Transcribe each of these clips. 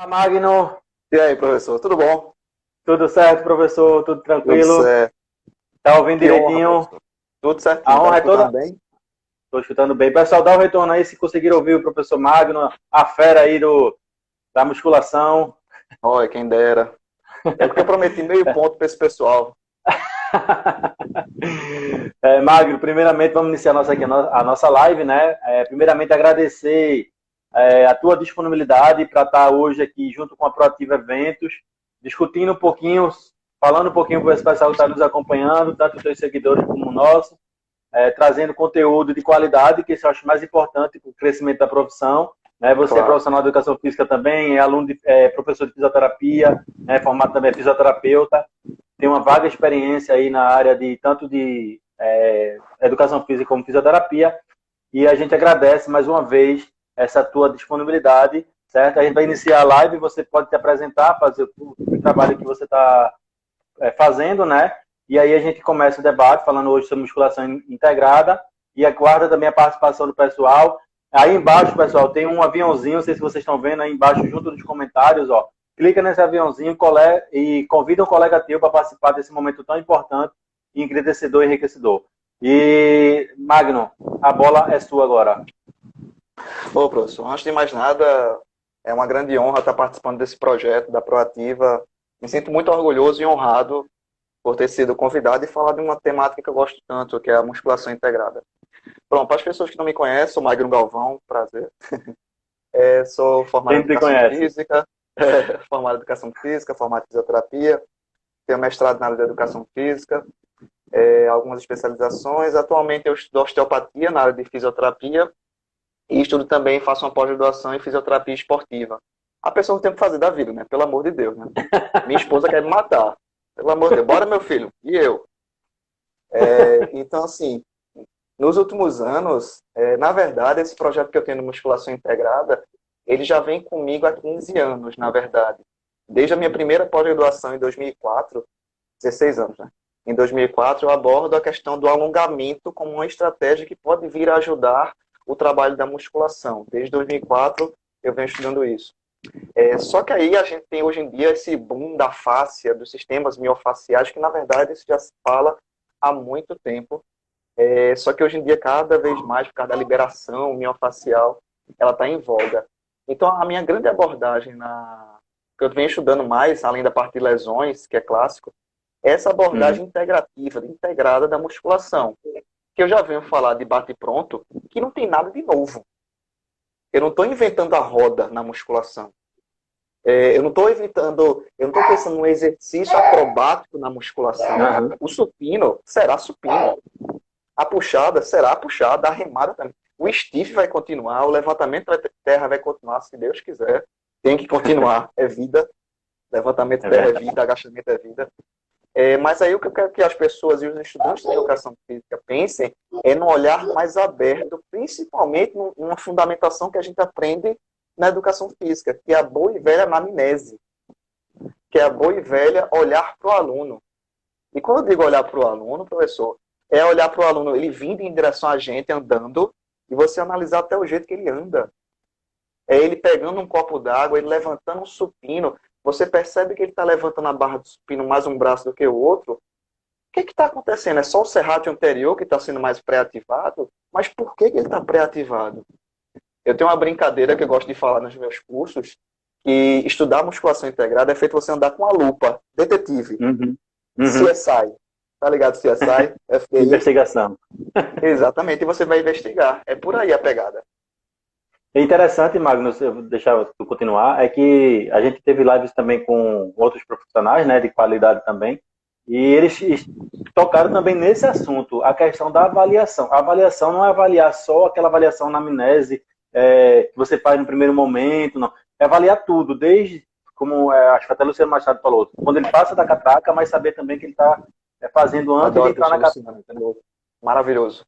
Magno, E aí, professor, tudo bom? tudo certo, professor? Tudo Tudo tranquilo? certo. Tá ouvindo Que honra, direitinho? professor. Tudo certinho, A tá me honra é escutando toda. bem? Estou escutando bem. Pessoal, dá um retorno aí se conseguiram ouvir o professor Magno, a fera aí da musculação. Olha, quem dera. É porque eu prometi meio ponto para esse pessoal. Magno, primeiramente vamos iniciar a nossa live, né? Primeiramente agradecer a tua disponibilidade para estar hoje aqui junto com a Proativa Eventos, discutindo um pouquinho, falando um pouquinho para esse pessoal que está nos acompanhando, tanto os teus seguidores como o nosso. Trazendo conteúdo de qualidade, que isso eu acho mais importante para o crescimento da profissão. Né? Você é Claro. profissional de educação física também, professor de fisioterapia, né? Formado também é fisioterapeuta, tem uma vaga experiência aí na área de tanto de educação física como fisioterapia, e a gente agradece mais uma vez essa tua disponibilidade, certo? A gente vai iniciar a live, você pode te apresentar, fazer o trabalho que você está fazendo, né? E aí a gente começa o debate falando hoje sobre musculação integrada e aguarda também a participação do pessoal. Aí embaixo, pessoal, tem um aviãozinho, não sei se vocês estão vendo aí embaixo, junto nos comentários, ó. Clica nesse aviãozinho e convida um colega teu para participar desse momento tão importante, engrandecedor e enriquecedor. E, Magno, a bola é sua agora. Ô, professor, antes de mais nada, é uma grande honra estar participando desse projeto da Proativa. Me sinto muito orgulhoso e honrado por ter sido convidado e falar de uma temática que eu gosto tanto, que é a musculação integrada. Pronto, para as pessoas que não me conhecem, sou Magno Galvão, prazer. Sou formado Quem em te Educação conhece? Física, formado em Educação Física, formado em Fisioterapia, tenho mestrado na área da Educação Física, algumas especializações. Atualmente eu estudo osteopatia na área de fisioterapia e estudo também, faço uma pós-graduação em fisioterapia esportiva. A pessoa não tem o que fazer da vida, né? Pelo amor de Deus, né? Minha esposa quer me matar. Pelo amor de Deus, bora meu filho. E eu? Então, assim, nos últimos anos, na verdade, esse projeto que eu tenho de musculação integrada, ele já vem comigo há 15 anos, na verdade. Desde a minha primeira pós-graduação em 2004, 16 anos, né? Em 2004, eu abordo a questão do alongamento como uma estratégia que pode vir a ajudar o trabalho da musculação. Desde 2004, eu venho estudando isso. Só que aí a gente tem hoje em dia esse boom da fáscia, dos sistemas miofaciais, que na verdade isso já se fala há muito tempo. Só que hoje em dia, cada vez mais, por causa da liberação miofacial, ela está em voga. Então, a minha grande abordagem que eu venho estudando mais, além da parte de lesões, que é clássico, essa abordagem integrativa, integrada da musculação, que eu já venho falar de bate-pronto, que não tem nada de novo. Eu não estou inventando a roda na musculação. Eu não estou eu não estou pensando num exercício acrobático na musculação. Uhum. O supino será supino. A puxada será a puxada, a remada também. O stiff vai continuar, o levantamento de terra vai continuar, se Deus quiser. Tem que continuar, é vida. Levantamento de É terra é verdade. vida, agachamento é vida. Mas aí o que eu quero que as pessoas e os estudantes de educação física pensem é no olhar mais aberto, principalmente numa fundamentação que a gente aprende na educação física, que é a boa e velha anamnese, que é a boa e velha olhar para o aluno. E quando eu digo olhar para o aluno, professor, é olhar para o aluno, ele vindo em direção a gente, andando, e você analisar até o jeito que ele anda. É ele pegando um copo d'água, ele levantando um supino. Você percebe que ele está levantando a barra do supino mais um braço do que o outro. O que está acontecendo? É só o serrátil anterior que está sendo mais pré-ativado? Mas por que ele está pré-ativado? Eu tenho uma brincadeira que eu gosto de falar nos meus cursos, que estudar musculação integrada é feito você andar com a lupa, detetive, Uhum. Uhum. CSI. Tá ligado? CSI, FBI. Investigação. Exatamente, e você vai investigar. É por aí a pegada. É interessante, Magno, se eu deixar tu continuar, é que a gente teve lives também com outros profissionais, né, de qualidade também, e eles tocaram também nesse assunto, a questão da avaliação. A avaliação não é avaliar só aquela avaliação na amnese que você faz no primeiro momento, não. É avaliar tudo, desde, como acho que até o Luciano Machado falou, quando ele passa da catraca, mas saber também que ele está fazendo antes de Adoro, entrar na professor catraca. Luciano. Entendeu? Maravilhoso.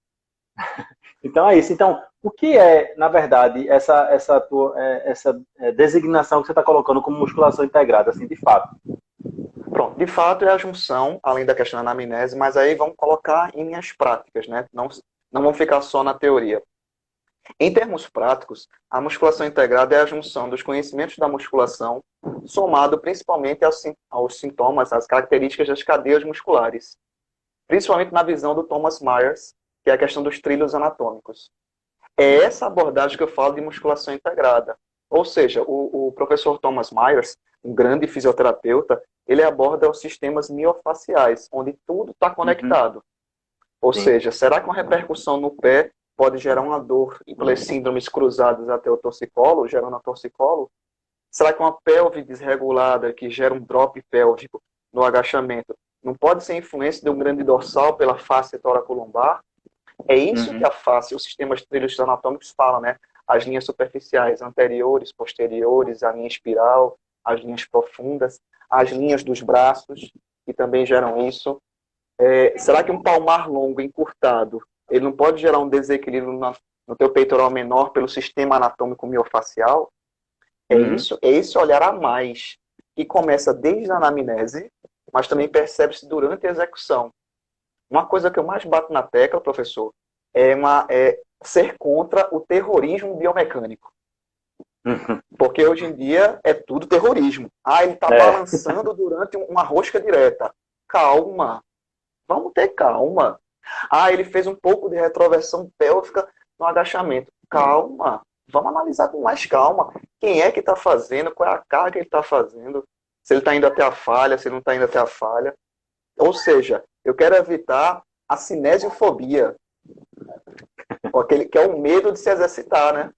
Então é isso. Então, o que é, na verdade, essa designação que você está colocando como musculação integrada, assim, de fato? Pronto, de fato é a junção, além da questão da anamnese, mas aí vamos colocar em linhas práticas, né? Não vamos ficar só na teoria. Em termos práticos, a musculação integrada é a junção dos conhecimentos da musculação, somado principalmente aos sintomas, às características das cadeias musculares, principalmente na visão do Thomas Myers, que é a questão dos trilhos anatômicos. É essa abordagem que eu falo de musculação integrada. Ou seja, o professor Thomas Myers, um grande fisioterapeuta, ele aborda os sistemas miofaciais, onde tudo está conectado. Ou Sim. seja, será que uma repercussão no pé pode gerar uma dor pelas síndromes cruzadas até o torcicolo, gerando a torcicolo? Será que uma pelve desregulada que gera um drop pélvico no agachamento não pode ser influência de um grande dorsal pela face toracolombar? É isso que a face, os sistemas trilhos anatômicos falam, né? As linhas superficiais anteriores, posteriores, a linha espiral, as linhas profundas, as linhas dos braços, que também geram isso. Será que um palmar longo, encurtado, ele não pode gerar um desequilíbrio no teu peitoral menor pelo sistema anatômico miofacial? É esse olhar a mais, que começa desde a anamnese, mas também percebe-se durante a execução. Uma coisa que eu mais bato na tecla, professor, é ser contra o terrorismo biomecânico. Porque hoje em dia é tudo terrorismo. Ele está balançando durante uma rosca direta. Calma. Vamos ter calma. Ele fez um pouco de retroversão pélvica no agachamento. Calma. Vamos analisar com mais calma. Quem é que está fazendo? Qual é a carga que ele está fazendo? Se ele está indo até a falha, se ele não está indo até a falha. Ou seja, eu quero evitar a cinesiofobia. Aquele que é o medo de se exercitar, né?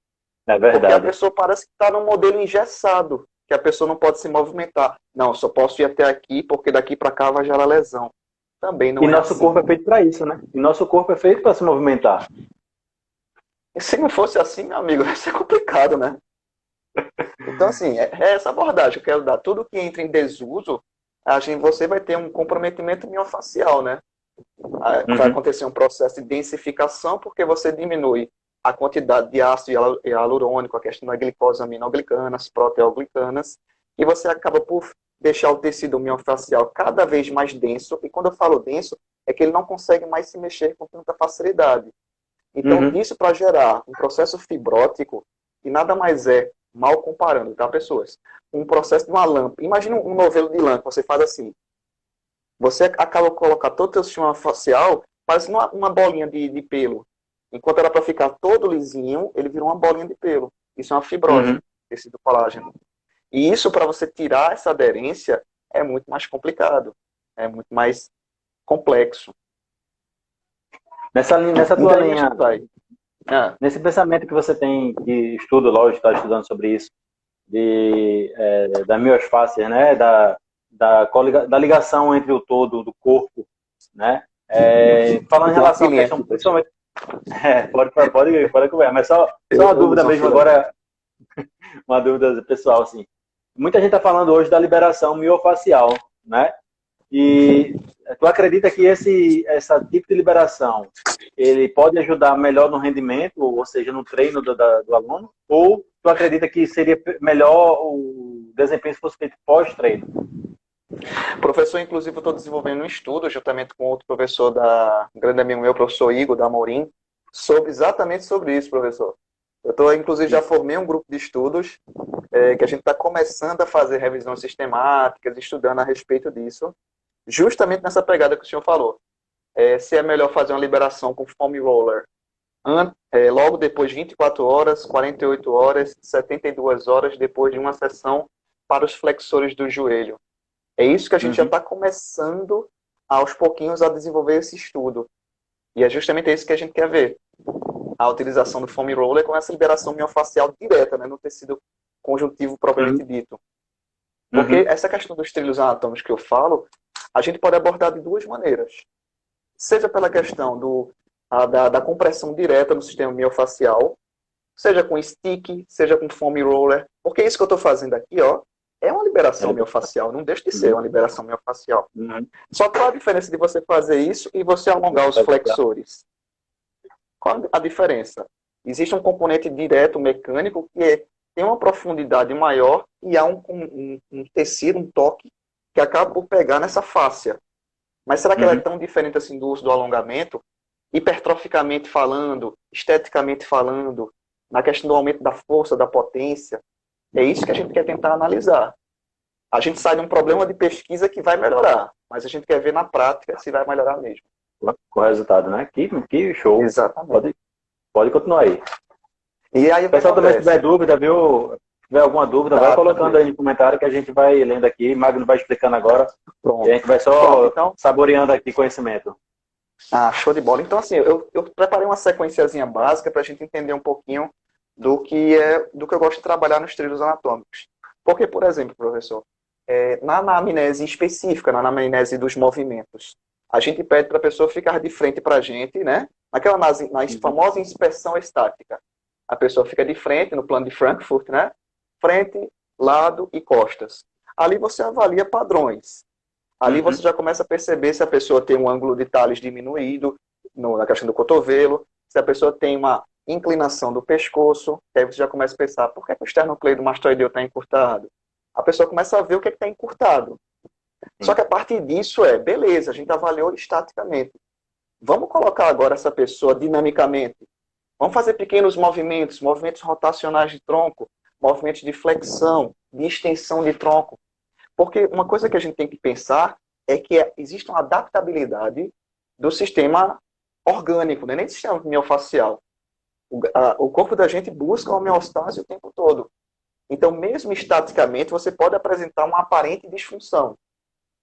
É verdade. Porque a pessoa parece que está num modelo engessado, que a pessoa não pode se movimentar. Não, só posso ir até aqui, porque daqui para cá vai gerar lesão. Também não e é nosso assim. corpo é feito para isso, né? E nosso corpo é feito para se movimentar. E se não fosse assim, meu amigo, vai ser complicado, né? Então, assim, é essa abordagem que eu quero dar. Tudo que entra em desuso, você vai ter um comprometimento miofacial, né? Vai acontecer um processo de densificação, porque você diminui a quantidade de ácido hialurônico, a questão da glicose aminoglicanas, proteoglicanas, e você acaba por deixar o tecido miofacial cada vez mais denso, e quando eu falo denso, é que ele não consegue mais se mexer com tanta facilidade. Então, isso para gerar um processo fibrótico, que nada mais é, mal comparando, tá, pessoas? Um processo de uma lã. Imagina um novelo de lã que você faz assim. Você acaba de colocar todo o seu sistema facial, parece uma bolinha de pelo. Enquanto era para ficar todo lisinho, ele virou uma bolinha de pelo. Isso é uma fibrose, tecido colágeno. E isso, para você tirar essa aderência, é muito mais complicado. É muito mais complexo. Nessa tua linha, nesse pensamento que você tem, que estuda, lógico, está estudando sobre isso, da miosfáscia, né? Da ligação entre o todo do corpo, né? Falando em relação à questão, principalmente... pode conversar, mas só uma dúvida mesmo agora, uma dúvida pessoal, assim. Muita gente está falando hoje da liberação miofacial, né? E tu acredita que esse tipo de liberação, ele pode ajudar melhor no rendimento, ou seja, no treino do aluno? Ou tu acredita que seria melhor o desempenho se fosse feito pós-treino? Professor, inclusive, eu estou desenvolvendo um estudo, juntamente com outro professor, um grande amigo meu, professor Igor, da Amorim, exatamente sobre isso, professor. Eu inclusive, já formei um grupo de estudos que a gente está começando a fazer revisões sistemáticas, estudando a respeito disso, justamente nessa pegada que o senhor falou. Se é melhor fazer uma liberação com foam roller logo depois de 24 horas, 48 horas, 72 horas depois de uma sessão para os flexores do joelho. É isso que a gente já está começando aos pouquinhos a desenvolver esse estudo. E é justamente isso que a gente quer ver. A utilização do foam roller com essa liberação miofacial direta, né, no tecido conjuntivo propriamente dito. Porque essa questão dos trilhos anatômicos que eu falo, a gente pode abordar de duas maneiras. Seja pela questão da compressão direta no sistema miofacial, seja com stick, seja com foam roller. Porque isso que eu estou fazendo aqui, ó, é uma liberação miofacial, não deixa de ser uma liberação miofacial. Só qual a diferença de você fazer isso e você alongar os flexores? Qual a diferença? Existe um componente direto mecânico que tem uma profundidade maior e há um tecido, um toque, que acaba por pegar nessa fáscia. Mas será que ela é tão diferente assim do uso do alongamento? Hipertroficamente falando, esteticamente falando, na questão do aumento da força, da potência. É isso que a gente quer tentar analisar. A gente sai de um problema de pesquisa que vai melhorar, mas a gente quer ver na prática se vai melhorar mesmo. Com o resultado, né? Que show. Exatamente. Pode continuar aí. E aí, O pessoal também, se tiver dúvida, viu? Se tiver alguma dúvida, vai colocando aí no comentário que a gente vai lendo aqui. Magno vai explicando agora. Pronto. E a gente vai só então, saboreando aqui conhecimento. Show de bola. Então, assim, eu preparei uma sequenciazinha básica para a gente entender um pouquinho do que eu gosto de trabalhar nos trilhos anatômicos. Porque, por exemplo, professor, na anamnese específica, na anamnese dos movimentos, a gente pede para a pessoa ficar de frente para a gente, né? Na famosa inspeção estática. A pessoa fica de frente, no plano de Frankfurt, né? Frente, lado e costas. Ali você avalia padrões. Ali você já começa a perceber se a pessoa tem um ângulo de Thales diminuído na questão do cotovelo, se a pessoa tem uma inclinação do pescoço, aí você já começa a pensar, por que o esternocleidomastoideu está encurtado? A pessoa começa a ver o que está encurtado. Só que a partir disso beleza, a gente avaliou estaticamente. Vamos colocar agora essa pessoa dinamicamente. Vamos fazer pequenos movimentos rotacionais de tronco, movimentos de flexão, de extensão de tronco. Porque uma coisa que a gente tem que pensar é que existe uma adaptabilidade do sistema orgânico, não é nem do sistema miofascial. O corpo da gente busca a homeostase o tempo todo. Então, mesmo estaticamente, você pode apresentar uma aparente disfunção.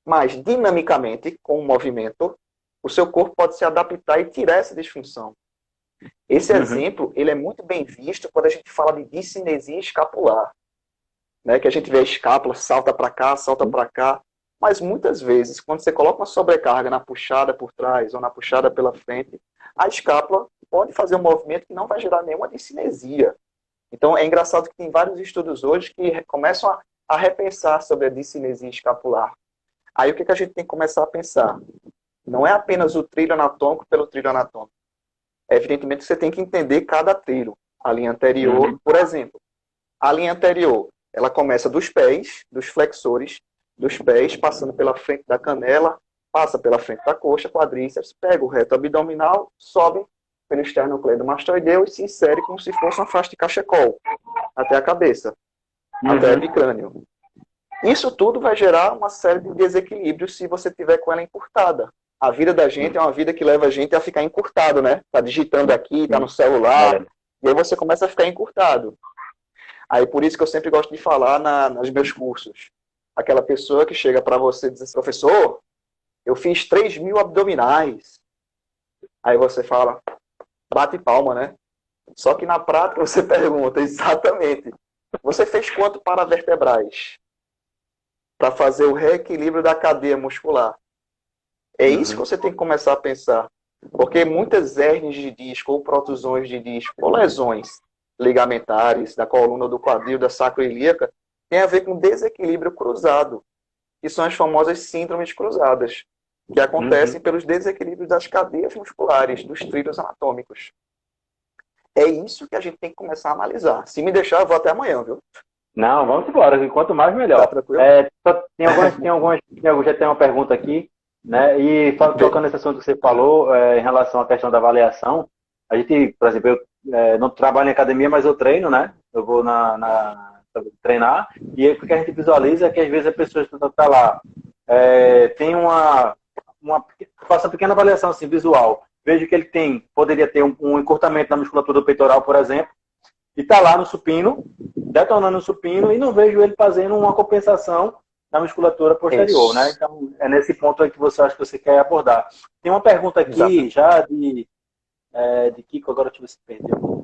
Mas, dinamicamente, com o movimento, o seu corpo pode se adaptar e tirar essa disfunção. Esse exemplo, ele é muito bem visto quando a gente fala de discinesia escapular. Né, que a gente vê a escápula, salta para cá, mas muitas vezes, quando você coloca uma sobrecarga na puxada por trás ou na puxada pela frente, a escápula pode fazer um movimento que não vai gerar nenhuma discinesia. Então, é engraçado que tem vários estudos hoje que começam a repensar sobre a discinesia escapular. Aí, o que a gente tem que começar a pensar? Não é apenas o trilho anatômico pelo trilho anatômico. Evidentemente, você tem que entender cada trilho. A linha anterior, por exemplo, a linha anterior, ela começa dos pés, dos flexores dos pés, passando pela frente da canela, passa pela frente da coxa, quadríceps, pega o reto abdominal, sobe pelo esternocleidomastoideu e se insere como se fosse uma faixa de cachecol, até a cabeça, até o epicrânio. Isso tudo vai gerar uma série de desequilíbrios se você tiver com ela encurtada. A vida da gente é uma vida que leva a gente a ficar encurtado, né? Tá digitando aqui, tá no celular, e aí você começa a ficar encurtado. Aí por isso que eu sempre gosto de falar nos meus cursos. Aquela pessoa que chega para você e diz assim, professor, eu fiz 3.000 abdominais. Aí você fala, bate palma, né? Só que na prática você pergunta exatamente, você fez quanto paravertebrais? Para fazer o reequilíbrio da cadeia muscular. É isso que você tem que começar a pensar. Porque muitas hérnias de disco, ou protusões de disco, ou lesões ligamentares da coluna, do quadril, da sacroiliaca, tem a ver com desequilíbrio cruzado, que são as famosas síndromes cruzadas, que acontecem pelos desequilíbrios das cadeias musculares, dos trilhos anatômicos. É isso que a gente tem que começar a analisar. Se me deixar, eu vou até amanhã, viu? Não, vamos embora. Quanto mais, melhor. Tá tranquilo? Já tem uma pergunta aqui, né? E tocando nesse assunto que você falou, em relação à questão da avaliação, a gente, por exemplo, eu não trabalho em academia, mas eu treino, né? Eu vou treinar, e aí o que a gente visualiza é que às vezes a pessoa está lá, tem faço uma pequena avaliação assim, visual. Vejo que ele poderia ter um encurtamento na musculatura do peitoral, por exemplo, e está lá no supino, detonando o supino, e não vejo ele fazendo uma compensação na musculatura posterior, né? Então, é nesse ponto aí que você acha que você quer abordar. Tem uma pergunta aqui, já de Kiko, agora deixa eu ver se perdeu.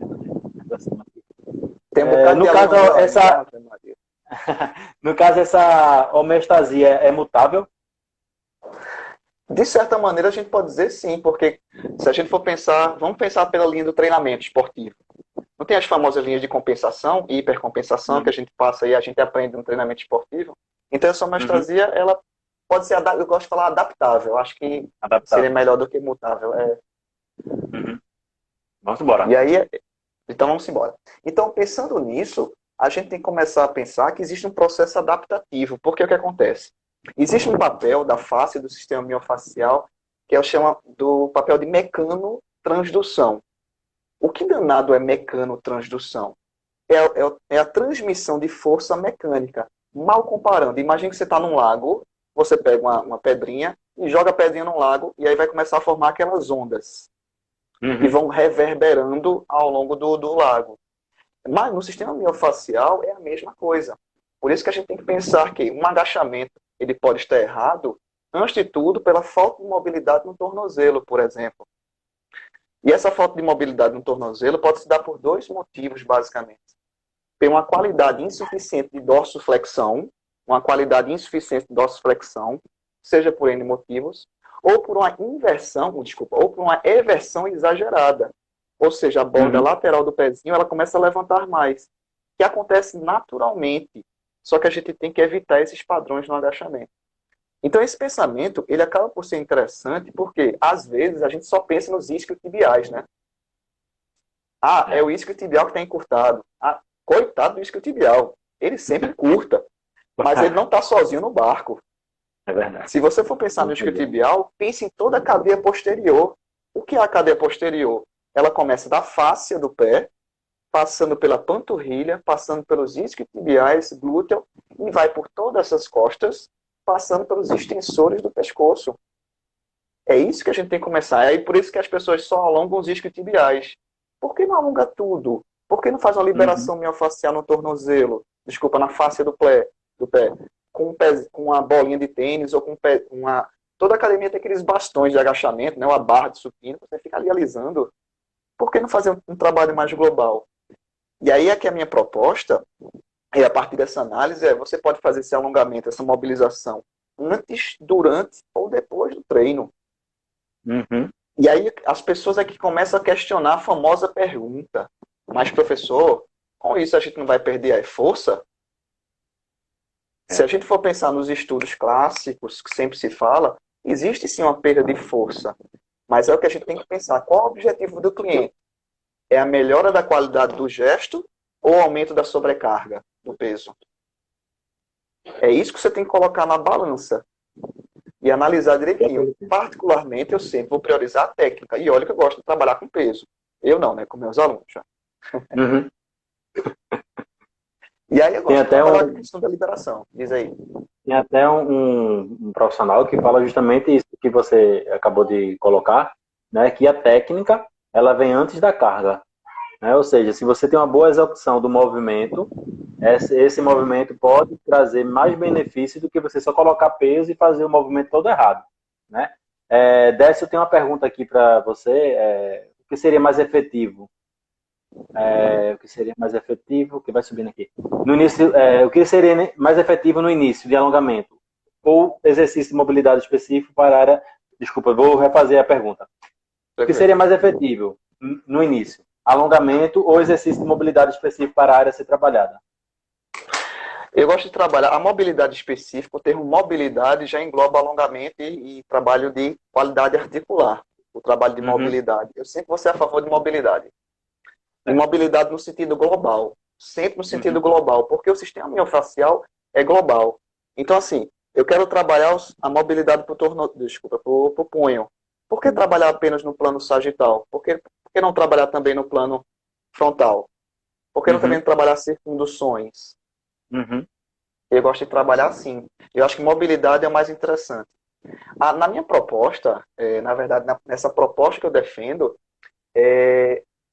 No caso, essa homeostasia é mutável? De certa maneira, a gente pode dizer sim, porque se a gente for pensar, vamos pensar pela linha do treinamento esportivo. Não tem as famosas linhas de compensação e hipercompensação que a gente passa e a gente aprende no treinamento esportivo? Então, essa homeostasia, ela pode ser, eu gosto de falar adaptável. Eu acho que seria melhor do que mutável. Vamos embora. E aí, então vamos embora. Então, pensando nisso, a gente tem que começar a pensar que existe um processo adaptativo. Porque o que acontece? Existe um papel da face do sistema miofacial que eu chamo do papel de mecanotransdução. O que danado é mecanotransdução? É a transmissão de força mecânica. Mal comparando, imagine que você está num lago, você pega uma pedrinha e joga a pedrinha num lago, e aí vai começar a formar aquelas ondas, que vão reverberando ao longo do lago. Mas no sistema miofacial é a mesma coisa. Por isso que a gente tem que pensar que um agachamento ele pode estar errado, antes de tudo, pela falta de mobilidade no tornozelo, por exemplo. E essa falta de mobilidade no tornozelo pode se dar por dois motivos, basicamente. Tem uma qualidade insuficiente de dorsiflexão, seja por N motivos, ou por uma ou por uma eversão exagerada. Ou seja, a borda lateral do pezinho ela começa a levantar mais, que acontece naturalmente, só que a gente tem que evitar esses padrões no agachamento. Então, esse pensamento, ele acaba por ser interessante porque, às vezes, a gente só pensa nos isquiotibiais, né? Ah, é o isquiotibial que está encurtado. Ah, coitado do isquiotibial. Ele sempre curta, mas ele não está sozinho no barco. É verdade. Se você for pensar no isquiotibial, pense em toda a cadeia posterior. O que é a cadeia posterior? Ela começa da fáscia do pé, passando pela panturrilha, passando pelos isquiotibiais, glúteo, e vai por todas essas costas, passando pelos extensores do pescoço. É isso que a gente tem que começar. É por isso que as pessoas só alongam os isquiotibiais. Por que não alonga tudo? Por que não faz uma liberação miofacial no tornozelo? Desculpa, na fáscia do pé. Com uma bolinha de tênis ou com toda academia tem aqueles bastões de agachamento, né? Uma barra de supino, você fica ali alisando. Por que não fazer um trabalho mais global? E aí é que a minha proposta, e a partir dessa análise, você pode fazer esse alongamento, essa mobilização, antes, durante ou depois do treino. E aí as pessoas aqui começam a questionar a famosa pergunta: mas professor, com isso a gente não vai perder a força? Se a gente for pensar nos estudos clássicos, que sempre se fala, existe sim uma perda de força. Mas é o que a gente tem que pensar. Qual é o objetivo do cliente? É a melhora da qualidade do gesto ou o aumento da sobrecarga do peso? É isso que você tem que colocar na balança e analisar direitinho. Particularmente, eu sempre vou priorizar a técnica. E olha que eu gosto de trabalhar com peso. Eu não, né? Com meus alunos já. E aí eu gosto de trabalhar com a questão da liberação. Diz aí. Tem até um profissional que fala justamente isso que você acabou de colocar, né? Que a técnica, ela vem antes da carga. Né? Ou seja, se você tem uma boa execução do movimento, esse movimento pode trazer mais benefício do que você só colocar peso e fazer o movimento todo errado. Né? Décio, eu tenho uma pergunta aqui para você. O que seria mais efetivo? O que seria mais efetivo? Que vai subindo aqui. No início, o que seria mais efetivo no início de alongamento? Ou exercício de mobilidade específico para a área... Desculpa, vou refazer a pergunta. O que seria mais efetivo no início? Alongamento ou exercício de mobilidade específico para a área a ser trabalhada? Eu gosto de trabalhar a mobilidade específica. O termo mobilidade já engloba alongamento e trabalho de qualidade articular. O trabalho de mobilidade. Eu sempre vou ser a favor de mobilidade. E mobilidade no sentido global. Sempre no sentido global. Porque o sistema miofacial é global. Então, assim, eu quero trabalhar a mobilidade para o punho. Por que trabalhar apenas no plano sagital? Por que não trabalhar também no plano frontal? Por que não também trabalhar circunduções? Eu gosto de trabalhar assim. Eu acho que mobilidade é o mais interessante. Na minha proposta, na verdade, nessa proposta que eu defendo,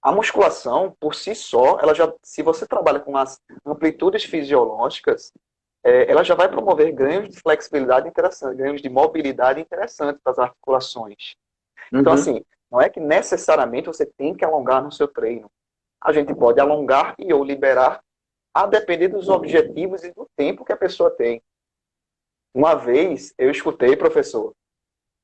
a musculação, por si só, se você trabalha com as amplitudes fisiológicas, ela já vai promover ganhos de flexibilidade interessantes, ganhos de mobilidade interessantes para as articulações. Então, assim, não é que necessariamente você tem que alongar no seu treino. A gente pode alongar e ou liberar a depender dos objetivos e do tempo que a pessoa tem. Uma vez, eu escutei, professor.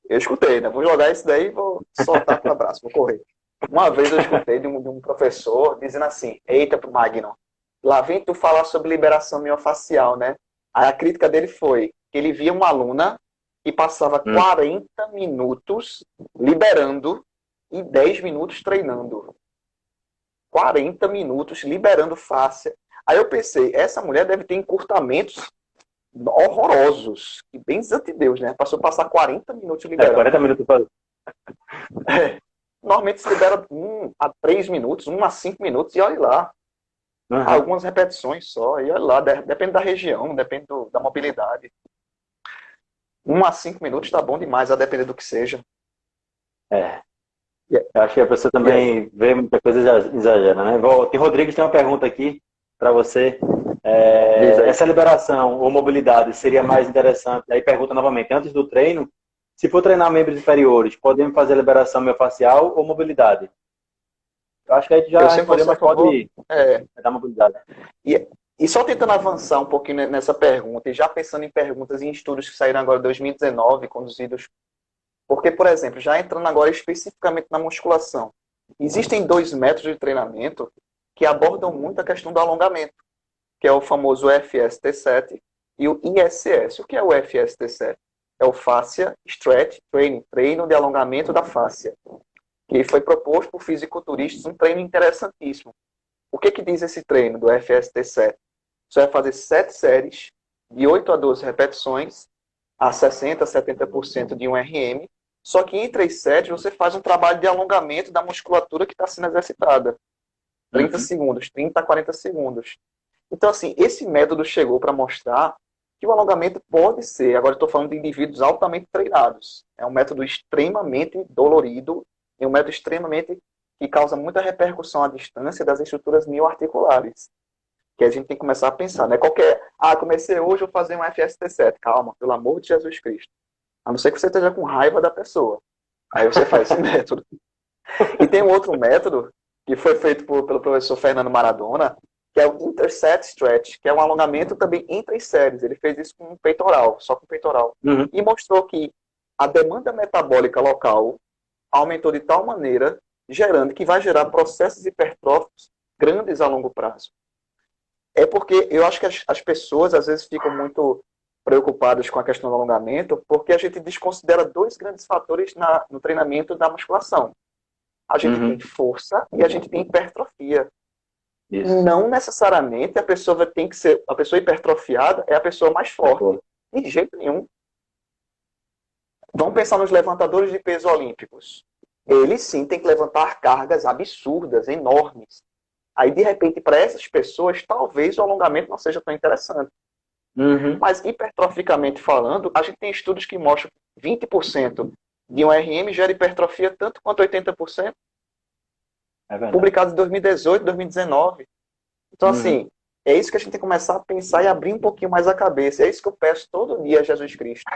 Eu escutei, né? Vou jogar isso daí e vou soltar para o braço, vou correr. Uma vez eu escutei de um professor dizendo assim: eita, Magno, lá vem tu falar sobre liberação miofacial, né? Aí a crítica dele foi que ele via uma aluna que passava 40 minutos liberando e 10 minutos treinando. 40 minutos liberando fáscia. Aí eu pensei, essa mulher deve ter encurtamentos horrorosos. E bem de Deus, né? Passou a passar 40 minutos liberando. 40 minutos para... normalmente se libera 1 a 3 minutos, 1 a 5 minutos, e olha lá. Uhum. Algumas repetições só, e olha lá, depende da região, depende da mobilidade. 1 a 5 minutos tá bom demais, a depender do que seja. É. E, Eu acho que a pessoa e aí? também vê muita coisa e exagera, né? Tem Rodrigues tem uma pergunta aqui para você. Diz aí. Essa liberação ou mobilidade seria mais interessante? Aí pergunta novamente, antes do treino, se for treinar membros inferiores, podemos fazer liberação miofascial ou mobilidade? Eu acho que a gente Eu já sempre vou respondeu, ser a mas favor. pode dar mobilidade. E só tentando avançar um pouquinho nessa pergunta, e já pensando em perguntas e em estudos que saíram agora em 2019, conduzidos. Porque, por exemplo, já entrando agora especificamente na musculação, existem 2 métodos de treinamento que abordam muito a questão do alongamento, que é o famoso FST7 e o ISS. O que é o FST7? É o Fascia Stretch Training, treino de alongamento da fáscia, que foi proposto por fisiculturistas, um treino interessantíssimo. O que diz esse treino do FST7? Você vai fazer 7 séries de 8 a 12 repetições a 60%, 70% de um RM, só que entre as séries você faz um trabalho de alongamento da musculatura que está sendo exercitada. 30 segundos, 30 a 40 segundos. Então, assim, esse método chegou para mostrar que o alongamento pode ser, agora estou falando de indivíduos altamente treinados, é um método extremamente dolorido e um método extremamente que causa muita repercussão à distância das estruturas mioarticulares. Que a gente tem que começar a pensar, né? Comecei hoje, vou fazer um FST7. Calma, pelo amor de Jesus Cristo. A não ser que você esteja com raiva da pessoa. Aí você faz esse método. E tem um outro método, que foi feito pelo professor Fernando Maradona, que é o Interset Stretch, que é um alongamento também entre as séries. Ele fez isso com peitoral, só com peitoral. Uhum. E mostrou que a demanda metabólica local aumentou de tal maneira, gerando que vai gerar processos hipertróficos grandes a longo prazo. É porque eu acho que as pessoas às vezes ficam muito preocupadas com a questão do alongamento, porque a gente desconsidera 2 grandes fatores no treinamento da musculação. A gente tem força e a gente tem hipertrofia. Isso. Não necessariamente a pessoa tem que ser, a pessoa hipertrofiada é a pessoa mais forte. De jeito nenhum. Vamos pensar nos levantadores de peso olímpicos. Eles sim têm que levantar cargas absurdas, enormes. Aí, de repente, para essas pessoas, talvez o alongamento não seja tão interessante. Mas, hipertroficamente falando, a gente tem estudos que mostram que 20% de um RM gera hipertrofia tanto quanto 80%. Publicados em 2018, 2019. Então, assim, é isso que a gente tem que começar a pensar e abrir um pouquinho mais a cabeça. É isso que eu peço todo dia a Jesus Cristo.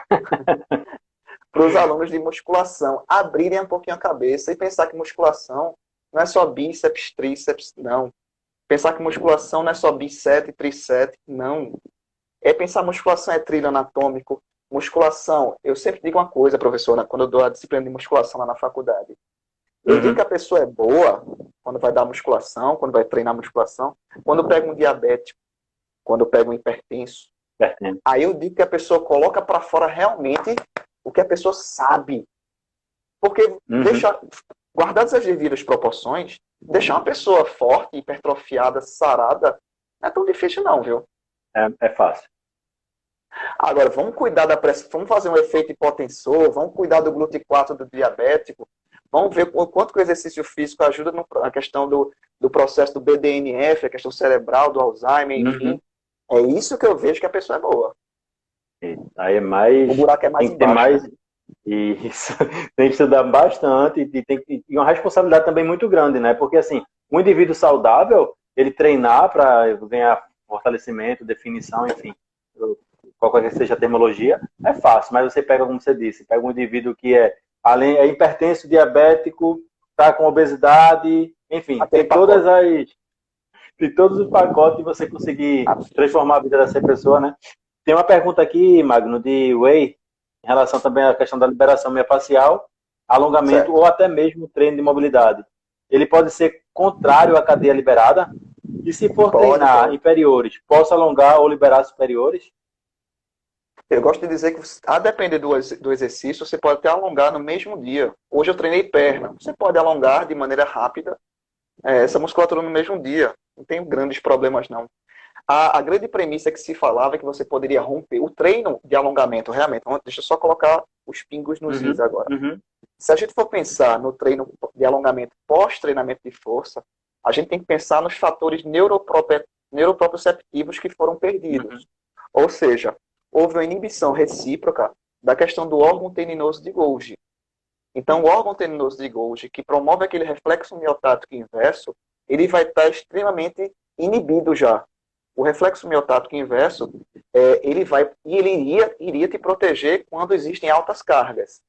Para os alunos de musculação, abrirem um pouquinho a cabeça e pensar que musculação não é só bíceps, tríceps, não. Pensar que musculação não é só bicep, tricep, não. É pensar musculação é trilho anatômico. Musculação, eu sempre digo uma coisa, professora, quando eu dou a disciplina de musculação lá na faculdade. Eu digo que a pessoa é boa quando vai dar musculação, quando vai treinar musculação, quando pega um diabético, quando pega um hipertenso. Aí eu digo que a pessoa coloca para fora realmente o que a pessoa sabe. Porque guardadas as devidas proporções, deixar uma pessoa forte, hipertrofiada, sarada, não é tão difícil não, viu? É fácil. Agora, vamos cuidar da pressão, vamos fazer um efeito hipotensor, vamos cuidar do glúteo 4 do diabético, vamos ver o quanto que o exercício físico ajuda na questão do processo do BDNF, a questão cerebral, do Alzheimer, enfim. É isso que eu vejo que a pessoa é boa. Aí é mais... O buraco é mais tem que ter embaixo, mais... né? Isso. Tem que estudar bastante e uma responsabilidade também muito grande, né? Porque, assim, um indivíduo saudável, ele treinar para ganhar fortalecimento, definição, enfim, qualquer que seja a terminologia, é fácil. Mas você pega, como você disse, pega um indivíduo que é hipertenso, diabético, está com obesidade, enfim, tem todos os pacotes de você conseguir transformar a vida dessa pessoa, né? Tem uma pergunta aqui, Magno, de Whey, em relação também à questão da liberação miofascial, alongamento ou até mesmo treino de mobilidade. Ele pode ser contrário à cadeia liberada? E se for treinar inferiores, posso alongar ou liberar superiores? Eu gosto de dizer que, a depender do exercício, você pode até alongar no mesmo dia. Hoje eu treinei perna. Você pode alongar de maneira rápida essa musculatura no mesmo dia. Não tem grandes problemas, não. A grande premissa que se falava é que você poderia romper o treino de alongamento, realmente. Então, deixa eu só colocar os pingos nos is agora. Se a gente for pensar no treino de alongamento pós-treinamento de força, a gente tem que pensar nos fatores neuroproprioceptivos que foram perdidos. Ou seja, houve uma inibição recíproca da questão do órgão tendinoso de Golgi. Então, o órgão tendinoso de Golgi, que promove aquele reflexo miotático inverso, ele vai estar extremamente inibido já. O reflexo miotático inverso, ele iria te proteger quando existem altas cargas.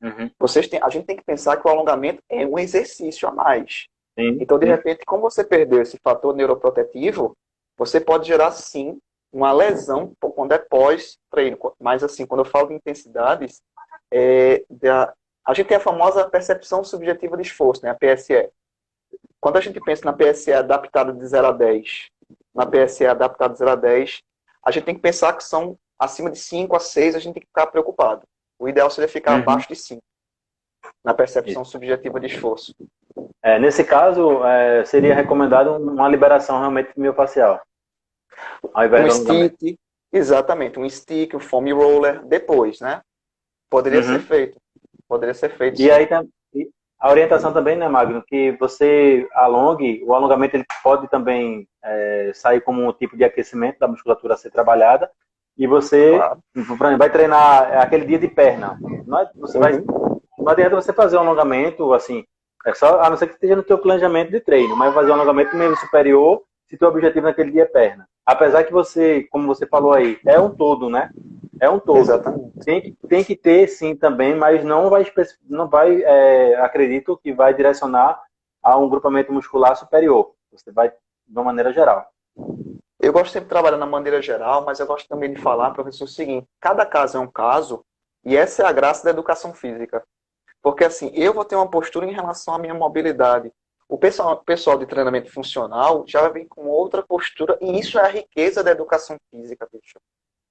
A gente tem que pensar que o alongamento é um exercício a mais. Então, de repente, como você perdeu esse fator neuroprotetivo, você pode gerar, sim, uma lesão quando é pós-treino. Mas, assim, quando eu falo de intensidades, a gente tem a famosa percepção subjetiva de esforço, né, a PSE. Quando a gente pensa na PSE adaptada de 0 a 10, na PSE adaptada de 0 a 10, a gente tem que pensar que são acima de 5 a 6, a gente tem que ficar preocupado. O ideal seria ficar abaixo de 5, na percepção subjetiva de esforço. Nesse caso, seria recomendado uma liberação realmente miofascial. Ao invés um stick, exatamente, um stick, um foam roller, depois, né? Poderia ser feito. Poderia ser feito. E aí a orientação também, né, Magno, que você alongue, o alongamento ele pode também sair como um tipo de aquecimento da musculatura a ser trabalhada, e você, por exemplo, vai treinar aquele dia de perna. Não adianta você fazer um alongamento, assim, a não ser que esteja no teu planejamento de treino, mas fazer um alongamento meio superior se teu objetivo naquele dia é perna. Apesar que você, como você falou aí, é um todo, né? É um todo. Exatamente. Tem que ter, sim, também, mas não vai acredito que vai direcionar a um grupamento muscular superior. Você vai de uma maneira geral. Eu gosto sempre de trabalhar na maneira geral, mas eu gosto também de falar, professor, o seguinte: cada caso é um caso, e essa é a graça da educação física. Porque, assim, eu vou ter uma postura em relação à minha mobilidade. O pessoal de treinamento funcional já vem com outra postura, e isso é a riqueza da educação física, bicho.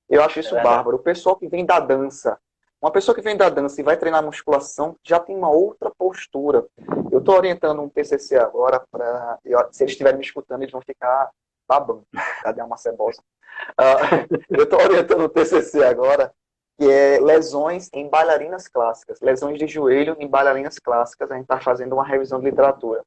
Eu acho isso bárbaro. O pessoal que vem da dança, uma pessoa que vem da dança e vai treinar musculação, já tem uma outra postura. Eu estou orientando um PCC agora, se eles estiverem me escutando, eles vão ficar babando. Cadê a Macebosa? Eu estou orientando um PCC agora, que é lesões em bailarinas clássicas, lesões de joelho em bailarinas clássicas. A gente está fazendo uma revisão de literatura.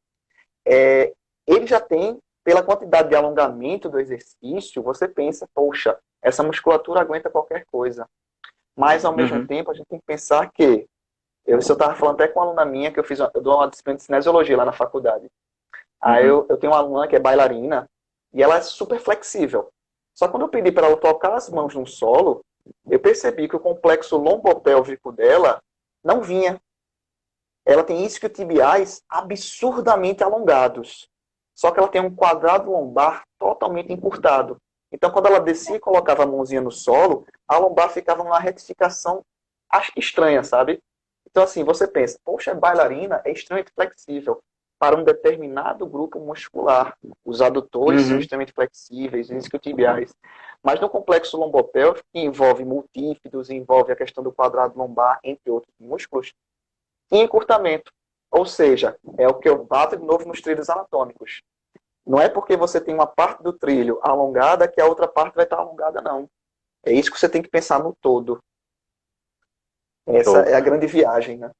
Ele já tem, pela quantidade de alongamento do exercício, você pensa, poxa, essa musculatura aguenta qualquer coisa. Mas, ao mesmo tempo, a gente tem que pensar que... Eu estava falando até com uma aluna minha, que eu dou uma disciplina de cinesiologia lá na faculdade. Aí eu tenho uma aluna que é bailarina, e ela é super flexível. Só que quando eu pedi para ela tocar as mãos no solo, eu percebi que o complexo lombopélvico dela não vinha. Ela tem isquiotibiais absurdamente alongados. Só que ela tem um quadrado lombar totalmente encurtado. Então, quando ela descia e colocava a mãozinha no solo, a lombar ficava numa retificação estranha, sabe? Então, assim, você pensa, poxa, a bailarina é extremamente flexível para um determinado grupo muscular. Os adutores são extremamente flexíveis, os isquiotibiais. Mas no complexo lombopélvico, que envolve multífidos, envolve a questão do quadrado lombar, entre outros músculos, e encurtamento. Ou seja, é o que eu bato de novo nos trilhos anatômicos. Não é porque você tem uma parte do trilho alongada que a outra parte vai estar alongada, não. É isso que você tem que pensar no todo. Essa é a grande viagem, né?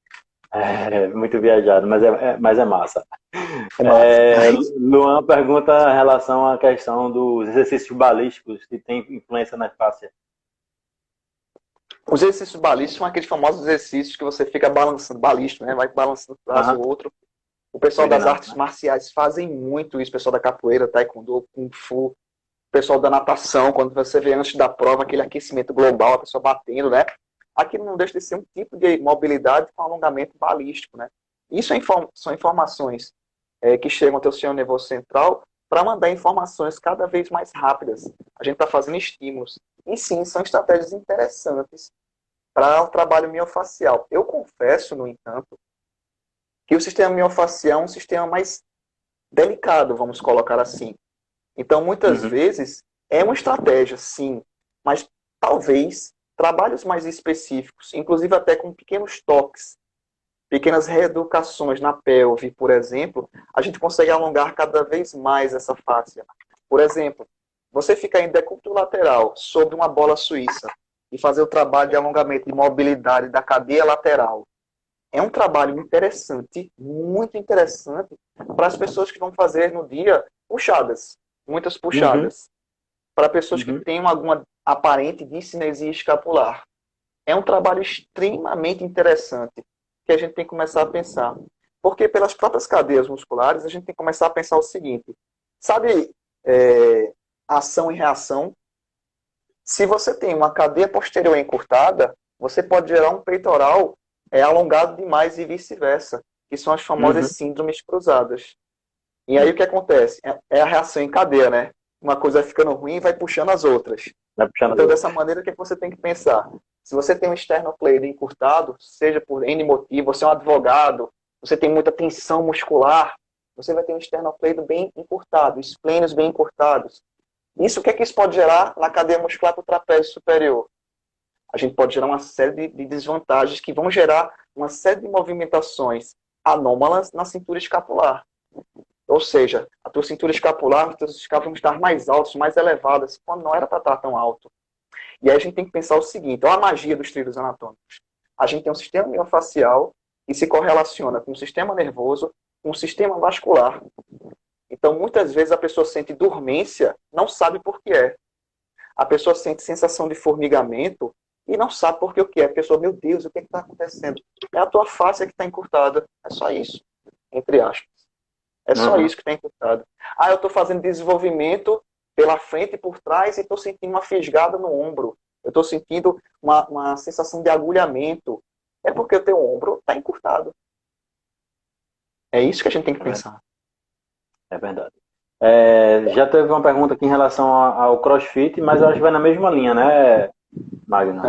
Muito viajado, mas é massa. Luan pergunta em relação à questão dos exercícios balísticos que tem influência na fáscia. Os exercícios balísticos são aqueles famosos exercícios que você fica balançando, balístico, né? Vai balançando um braço ou outro. O pessoal das artes marciais fazem muito isso, o pessoal da capoeira, taekwondo, kung fu, o pessoal da natação, quando você vê antes da prova aquele aquecimento global, a pessoa batendo, né? Aquilo não deixa de ser um tipo de mobilidade com alongamento balístico, né? Isso são informações que chegam até o sistema nervoso central para mandar informações cada vez mais rápidas. A gente está fazendo estímulos. E sim, são estratégias interessantes para o trabalho miofacial. Eu confesso, no entanto, que o sistema miofacial é um sistema mais delicado, vamos colocar assim. Então, muitas vezes, é uma estratégia, sim, mas talvez trabalhos mais específicos, inclusive até com pequenos toques, pequenas reeducações na pelve, por exemplo, a gente consegue alongar cada vez mais essa fáscia. Por exemplo, você ficar em decúbito lateral sobre uma bola suíça e fazer o trabalho de alongamento de mobilidade da cadeia lateral, é um trabalho interessante, muito interessante, para as pessoas que vão fazer no dia puxadas, muitas puxadas. Para pessoas que têm alguma aparente discinesia escapular. É um trabalho extremamente interessante que a gente tem que começar a pensar. Porque pelas próprias cadeias musculares, a gente tem que começar a pensar o seguinte. Sabe, ação e reação? Se você tem uma cadeia posterior encurtada, você pode gerar um peitoral alongado demais e vice-versa, que são as famosas síndromes cruzadas. E aí o que acontece? É a reação em cadeia, né? Uma coisa vai ficando ruim e vai puxando as outras. Então, dessa maneira, o que você tem que pensar? Se você tem um sternocleido encurtado, seja por N motivo, você é um advogado, você tem muita tensão muscular, você vai ter um sternocleido bem encurtado, esplênios bem encurtados. Isso, o que é que isso pode gerar na cadeia muscular do trapézio superior? A gente pode gerar uma série de desvantagens que vão gerar uma série de movimentações anômalas na cintura escapular. Ou seja, a tua cintura escapular, os teus escápulos vão estar mais altos, mais elevadas, quando não era para estar tão alto. E aí a gente tem que pensar o seguinte, olha a magia dos trilhos anatômicos. A gente tem um sistema miofascial que se correlaciona com o sistema nervoso, com o sistema vascular. Então, muitas vezes a pessoa sente dormência, não sabe por que é. A pessoa sente sensação de formigamento e não sabe por que o que é. A pessoa, meu Deus, o que está acontecendo? É a tua face que está encurtada. É só isso, entre aspas. É só isso que está encurtado. Ah, eu estou fazendo desenvolvimento pela frente e por trás e estou sentindo uma fisgada no ombro. Eu estou sentindo uma sensação de agulhamento. É porque o teu ombro está encurtado. É isso que a gente tem que pensar. É verdade. Já teve uma pergunta aqui em relação ao CrossFit, mas eu acho que vai na mesma linha, né, Magno?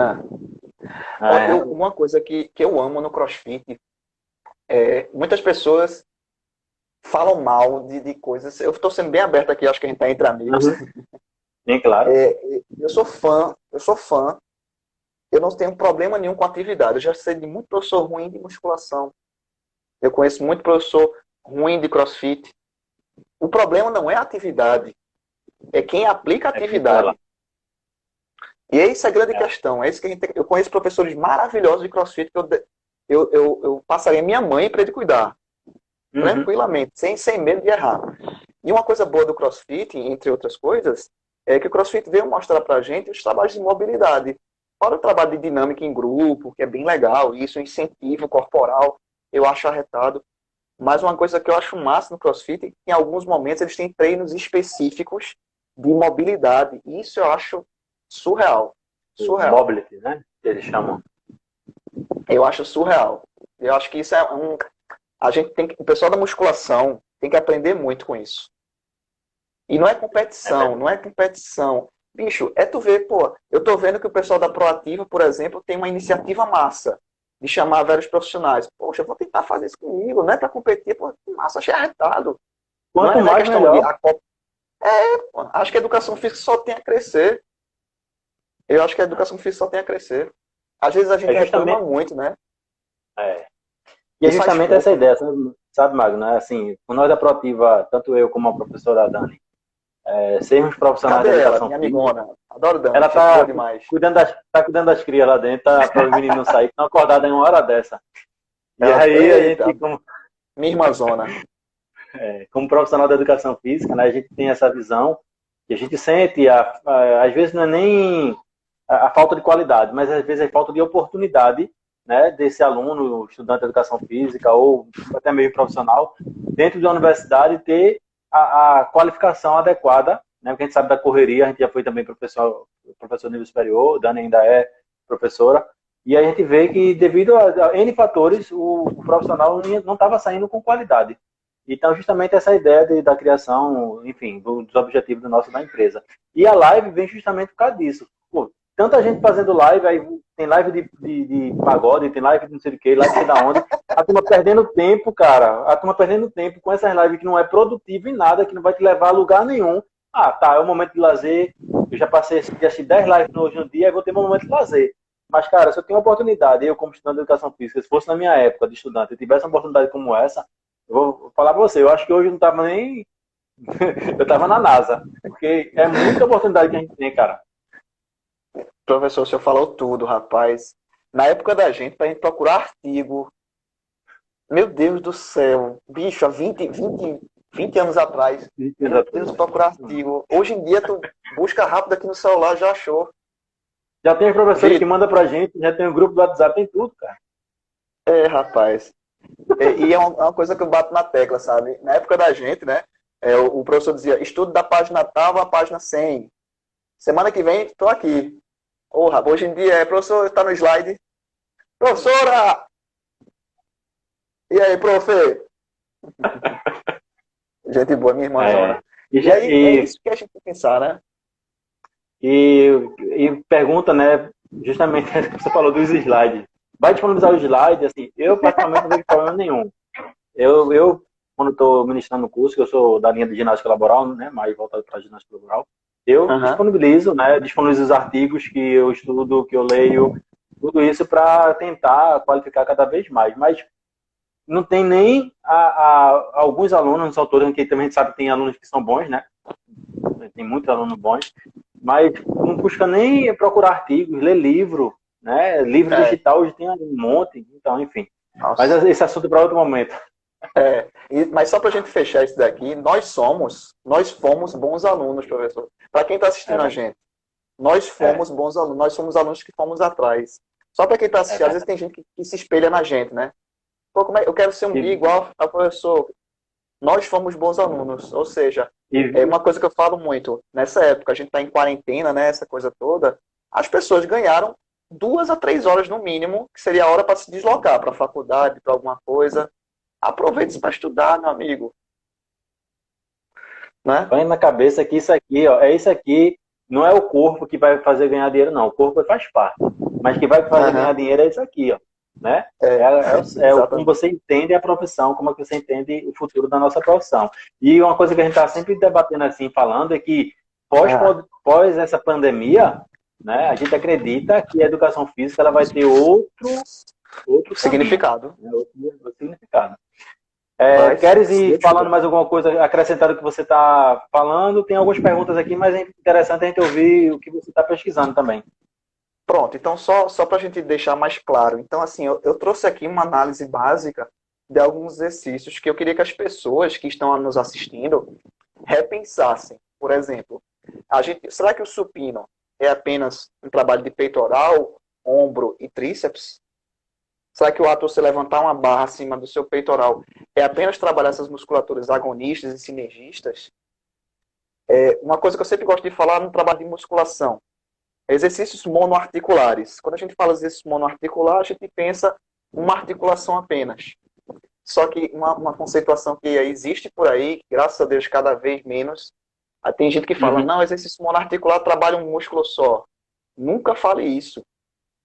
Uma coisa que eu amo no CrossFit muitas pessoas falam mal de coisas. Eu estou sendo bem aberto aqui, acho que a gente está entre amigos. Bem claro. Eu sou fã. Eu não tenho problema nenhum com atividade. Eu já sei de muito professor ruim de musculação. Eu conheço muito professor ruim de CrossFit. O problema não é a atividade. É quem aplica a atividade. E essa é a grande questão. É isso que eu conheço professores maravilhosos de CrossFit que eu passaria minha mãe para ele cuidar. Tranquilamente, sem medo de errar. E uma coisa boa do CrossFit, entre outras coisas, é que o CrossFit veio mostrar pra gente os trabalhos de mobilidade. Fora o trabalho de dinâmica em grupo, que é bem legal, isso, incentivo corporal, eu acho arretado. Mas uma coisa que eu acho massa no CrossFit é que em alguns momentos eles têm treinos específicos de mobilidade. E isso eu acho surreal. Mobility, né? Eles chamam. Eu acho surreal. Eu acho que isso é o pessoal da musculação tem que aprender muito com isso. E não é competição, não é competição. Bicho, tu ver, eu tô vendo que o pessoal da Proativa, por exemplo, tem uma iniciativa massa de chamar vários profissionais. Poxa, eu vou tentar fazer isso comigo, não é para competir, que massa, achei arretado. Quanto não é mais, melhor. Acho que a educação física só tem a crescer. Eu acho que a educação física só tem a crescer. Às vezes a gente reclama muito, né? E é justamente essa ideia, sabe, Magno? Assim, o nós da Proativa, tanto eu como a professora Dani, sermos profissionais da educação minha amigona? Adoro Dani. Ela tá cuidando das crias lá dentro, para os meninos não saírem, estão acordados em uma hora dessa. E aí a gente, minha irmãzona. Como profissional da educação física, né, a gente tem essa visão que a gente sente, às vezes não é nem a falta de qualidade, mas às vezes é falta de oportunidade, né, desse aluno, estudante de educação física ou até mesmo profissional, dentro da universidade ter a qualificação adequada, né, porque a gente sabe da correria, a gente já foi também professor de nível superior, Dani ainda é professora, e a gente vê que devido a N fatores, o profissional não estava saindo com qualidade. Então, justamente essa ideia da criação, enfim, dos objetivos da empresa. E a live vem justamente por causa disso. Tanta gente fazendo live, aí tem live de pagode, tem live de não sei o que, live de da onde. A turma perdendo tempo, cara. A turma perdendo tempo com essas lives que não é produtivo em nada, que não vai te levar a lugar nenhum. É um momento de lazer. Eu já passei de assistir 10 lives hoje no dia, aí vou ter um momento de lazer. Mas, cara, se eu tenho uma oportunidade, eu como estudante de educação física, se fosse na minha época de estudante, eu tivesse uma oportunidade como essa, eu vou falar pra você, eu acho que hoje eu não tava nem Eu tava na NASA, porque é muita oportunidade que a gente tem, cara. Professor, o senhor falou tudo, rapaz. Na época da gente, pra gente procurar artigo, meu Deus do céu, bicho, há 20 anos atrás, meu Deus, Exato. procurar artigo. Hoje em dia, tu busca rápido aqui no celular, já achou. Já tem os professores que Vitor, mandam pra gente, já tem o grupo do WhatsApp, tem tudo, cara. rapaz. E é uma coisa que eu bato na tecla, sabe? Na época da gente, né? O professor dizia, estudo da página tal à página 100. Semana que vem, estou aqui. Hoje em dia, professor, está no slide. Professora! E aí, profe? Gente boa, minha É, irmãzona. e, E aí, é isso que a gente tem que pensar, né? e, e pergunta, né, justamente o que você falou dos slides. Vai disponibilizar o slide, assim, eu particularmente não vejo problema nenhum. Eu quando estou ministrando o curso, que eu sou da linha de ginástica laboral, né, mais voltado para a ginástica laboral, eu Aham. disponibilizo os artigos que eu estudo, que eu leio, tudo isso para tentar qualificar cada vez mais. Mas não tem nem alguns alunos, autores, que também a gente sabe que tem alunos que são bons, né? Tem muitos alunos bons, mas não busca nem procurar artigos, ler livro, né? Livro É, digital hoje tem um monte, então, enfim. Mas nossa. esse assunto é para outro momento. Mas só para a gente fechar isso daqui, nós fomos bons alunos, professor. Para quem está É, assistindo a gente, nós é, fomos bons alunos, nós somos alunos que fomos atrás. Só para quem está é assistindo, às vezes verdade. tem gente que se espelha na gente, né? Pô, eu quero ser um E, dia igual ao professor. Nós fomos bons alunos, ou seja, é e, uma coisa que eu falo muito. Nessa época, a gente está em quarentena, né? Essa coisa toda. As pessoas ganharam 2 a 3 horas no mínimo, que seria a hora para se deslocar para a faculdade, para alguma coisa. Aproveite isso para estudar, meu amigo, né? põe na cabeça que isso aqui, ó, é isso aqui, não é o corpo que vai fazer ganhar dinheiro, não. O corpo faz parte. Mas que vai fazer ganhar Aham. dinheiro é isso aqui, ó. Né? É, Como exatamente. você entende a profissão, como é que você entende o futuro da nossa profissão. E uma coisa que a gente está sempre debatendo assim, falando, é que pós, Ah, pós essa pandemia, né, a gente acredita que a educação física ela vai ter outro caminho, significado. né, outro significado. Vai, Queres se ir Deus falando quiser. mais alguma coisa acrescentada do que você está falando? Tem algumas perguntas aqui, mas é interessante a gente ouvir o que você está pesquisando também. Pronto, então só para a gente deixar mais claro. Então, assim, eu trouxe aqui uma análise básica de alguns exercícios que eu queria que as pessoas que estão nos assistindo repensassem. Por exemplo, será que o supino é apenas um trabalho de peitoral, ombro e tríceps? Será que o ato de você levantar uma barra acima do seu peitoral é apenas trabalhar essas musculaturas agonistas e sinergistas? Uma coisa que eu sempre gosto de falar no trabalho de musculação, exercícios monoarticulares. Quando a gente fala de exercício monoarticular, a gente pensa uma articulação apenas. Só que uma conceituação que existe por aí, graças a Deus cada vez menos, tem gente que fala, Uhum, não, exercício monoarticular trabalha um músculo só. Nunca fale isso,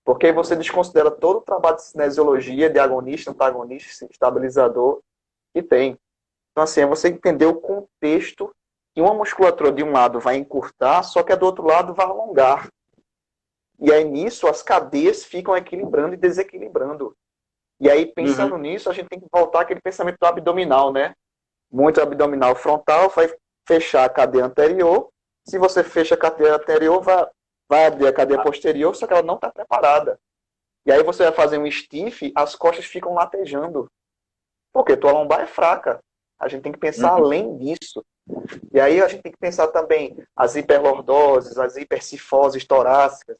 porque aí você desconsidera todo o trabalho de cinesiologia, de agonista, antagonista, estabilizador que tem. Então, assim, é você entender o contexto que uma musculatura de um lado vai encurtar, só que a do outro lado vai alongar. E aí, nisso, as cadeias ficam equilibrando e desequilibrando. E aí, uhum. pensando nisso, a gente tem que voltar àquele pensamento do abdominal, né? Muito abdominal frontal vai fechar a cadeia anterior. Se você fecha a cadeia anterior, vai abrir a cadeia posterior, só que ela não está preparada. E aí você vai fazer um stiff, as costas ficam latejando. Porque tua lombar é fraca. A gente tem que pensar Uhum. além disso. E aí a gente tem que pensar também as hiperlordoses, as hipercifoses torácicas,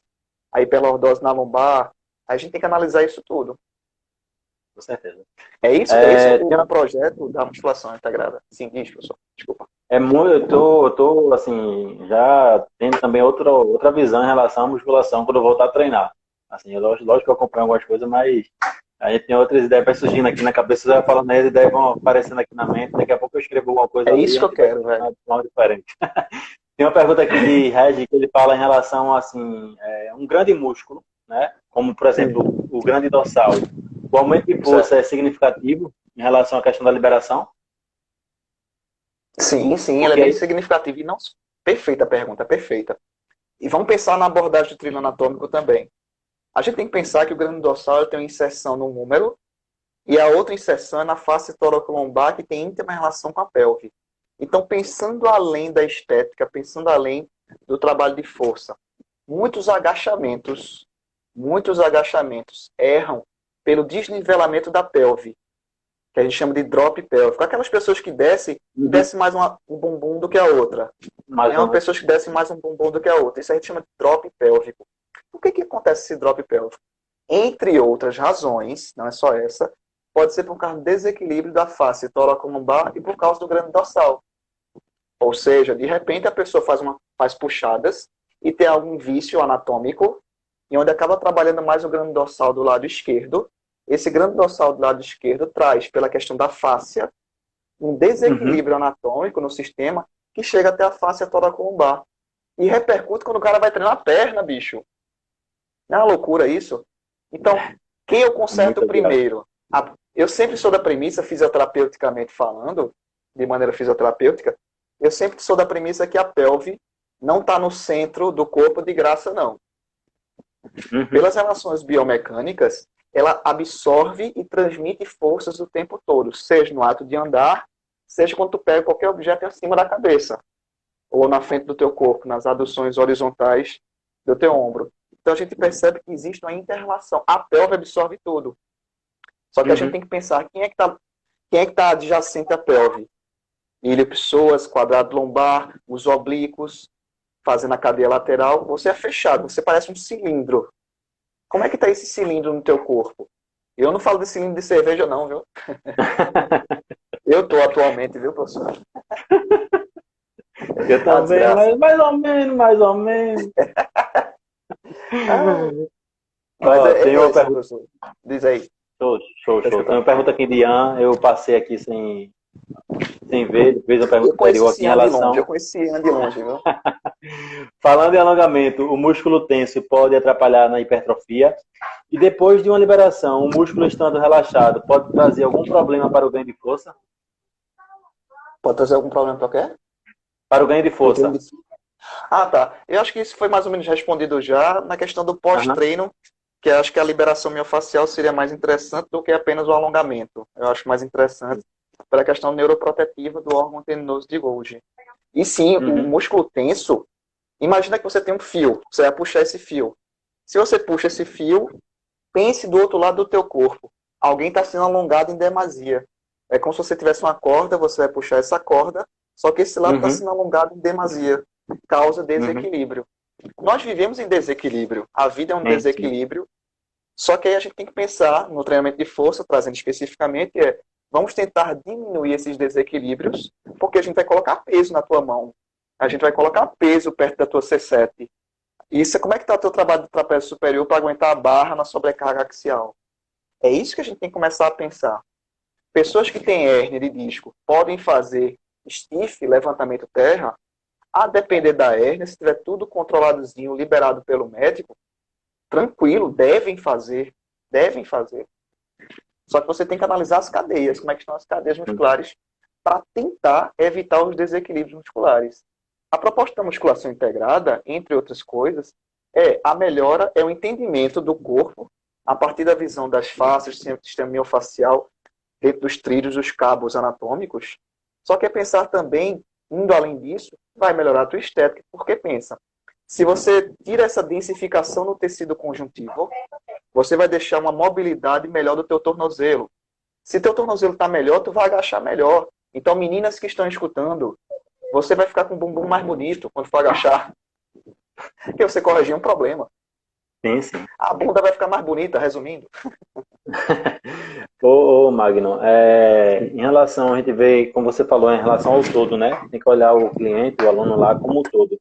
a hiperlordose na lombar. A gente tem que analisar isso tudo. Com certeza. É esse É, o projeto da musculação integrada. Sim, diz, professor. Desculpa. muito, eu tô, assim, já tendo também outra visão em relação à musculação quando eu voltar a treinar. Assim, lógico que eu acompanho algumas coisas, mas a gente tem outras ideias vai surgindo aqui na cabeça, você vai falando aí, as ideias vão aparecendo aqui na mente, daqui a pouco eu escrevo alguma coisa É ali e isso a que eu gente vai quero, velho. pensando de forma diferente. Tem uma pergunta aqui de Regi que ele fala em relação, assim, um grande músculo, né? Como, por exemplo, Sim, o grande dorsal. O aumento de força certo. é significativo em relação à questão da liberação? Sim, sim, ela é Porque bem aí, significativa. E não. Perfeita a pergunta, perfeita. E vamos pensar na abordagem do treino anatômico também. A gente tem que pensar que o grande dorsal tem uma inserção no húmero e a outra inserção é na face toracolombar que tem íntima relação com a pelve. Então, pensando além da estética, pensando além do trabalho de força, muitos agachamentos erram pelo desnivelamento da pelve, que a gente chama de drop pélvico. Aquelas pessoas que descem mais um bumbum do que a outra. Mais É uma um. pessoa que desce mais um bumbum do que a outra. Isso a gente chama de drop pélvico. Por que acontece esse drop pélvico? Entre outras razões, não é só essa, pode ser por causa do desequilíbrio da face toracolumbar e por causa do grande dorsal. Ou seja, de repente a pessoa faz puxadas e tem algum vício anatômico, e onde acaba trabalhando mais o grande dorsal do lado esquerdo. Esse grande dorsal do lado esquerdo traz, pela questão da fáscia, um desequilíbrio anatômico no sistema que chega até a face toracolumbar. E repercute quando o cara vai treinar a perna, bicho. Não é uma loucura isso? Então, quem eu conserto primeiro? Eu sempre sou da premissa, fisioterapeuticamente falando, de maneira fisioterapêutica, eu sempre sou da premissa que a pelve não está no centro do corpo de graça, não. Pelas relações biomecânicas, ela absorve e transmite forças o tempo todo, seja no ato de andar, seja quando tu pega qualquer objeto acima da cabeça, ou na frente do teu corpo, nas aduções horizontais do teu ombro. Então a gente percebe que existe uma inter-relação. A pelve absorve tudo. Só que a gente tem que pensar quem é que tá adjacente à pelve. Ilho, psoas, quadrado lombar, os oblíquos, fazendo a cadeia lateral. Você é fechado, você parece um cilindro. Como é que está esse cilindro no teu corpo? Eu não falo de cilindro de cerveja não, viu? Eu tô atualmente, viu, professor? Eu também, mas mais ou menos. Mas Tem uma isso, pergunta. professor. Diz aí. Show. Tem uma pergunta aqui de Ian, eu passei aqui sem ver, fez uma pergunta anterior aqui em relação... Eu conheci Ian de longe, viu? Falando em alongamento, o músculo tenso pode atrapalhar na hipertrofia e depois de uma liberação, o músculo estando relaxado pode trazer algum problema para o ganho de força? Pode trazer algum problema para o quê? Para o ganho de força. Ah, tá. Eu acho que isso foi mais ou menos respondido já na questão do pós-treino, que eu acho que a liberação miofascial seria mais interessante do que apenas o alongamento. Eu acho mais interessante para a questão neuroprotetiva do órgão tendinoso de Golgi. E sim, o músculo tenso, imagina que você tem um fio, você vai puxar esse fio. Se você puxa esse fio, pense do outro lado do teu corpo. Alguém está sendo alongado em demasia. É como se você tivesse uma corda, você vai puxar essa corda, só que esse lado está sendo alongado em demasia. Causa desequilíbrio. Nós vivemos em desequilíbrio. A vida é um desequilíbrio. Só que aí a gente tem que pensar no treinamento de força, trazendo especificamente, vamos tentar diminuir esses desequilíbrios, porque a gente vai colocar peso na tua mão. A gente vai colocar peso perto da tua C7. Isso é como é que está o teu trabalho de trapézio superior para aguentar a barra na sobrecarga axial. É isso que a gente tem que começar a pensar. Pessoas que têm hérnia de disco podem fazer stiff, levantamento terra, a depender da hérnia, se tiver tudo controladozinho, liberado pelo médico, tranquilo, devem fazer. Só que você tem que analisar as cadeias, como é que estão as cadeias musculares, para tentar evitar os desequilíbrios musculares. A proposta da musculação integrada, entre outras coisas, a melhora, o entendimento do corpo, a partir da visão das faces, do sistema miofascial, dentro dos trilhos, dos cabos anatômicos. Só que é pensar também, indo além disso, vai melhorar a tua estética, porque pensa, se você tira essa densificação no tecido conjuntivo, você vai deixar uma mobilidade melhor do teu tornozelo. Se teu tornozelo está melhor, tu vai agachar melhor. Então, meninas que estão escutando, você vai ficar com o bumbum mais bonito quando for agachar. Porque você corrigiu um problema. Sim. A bunda vai ficar mais bonita, resumindo. Magno, em relação, a gente vê, como você falou, em relação ao todo, né? Tem que olhar o cliente, o aluno lá como um todo.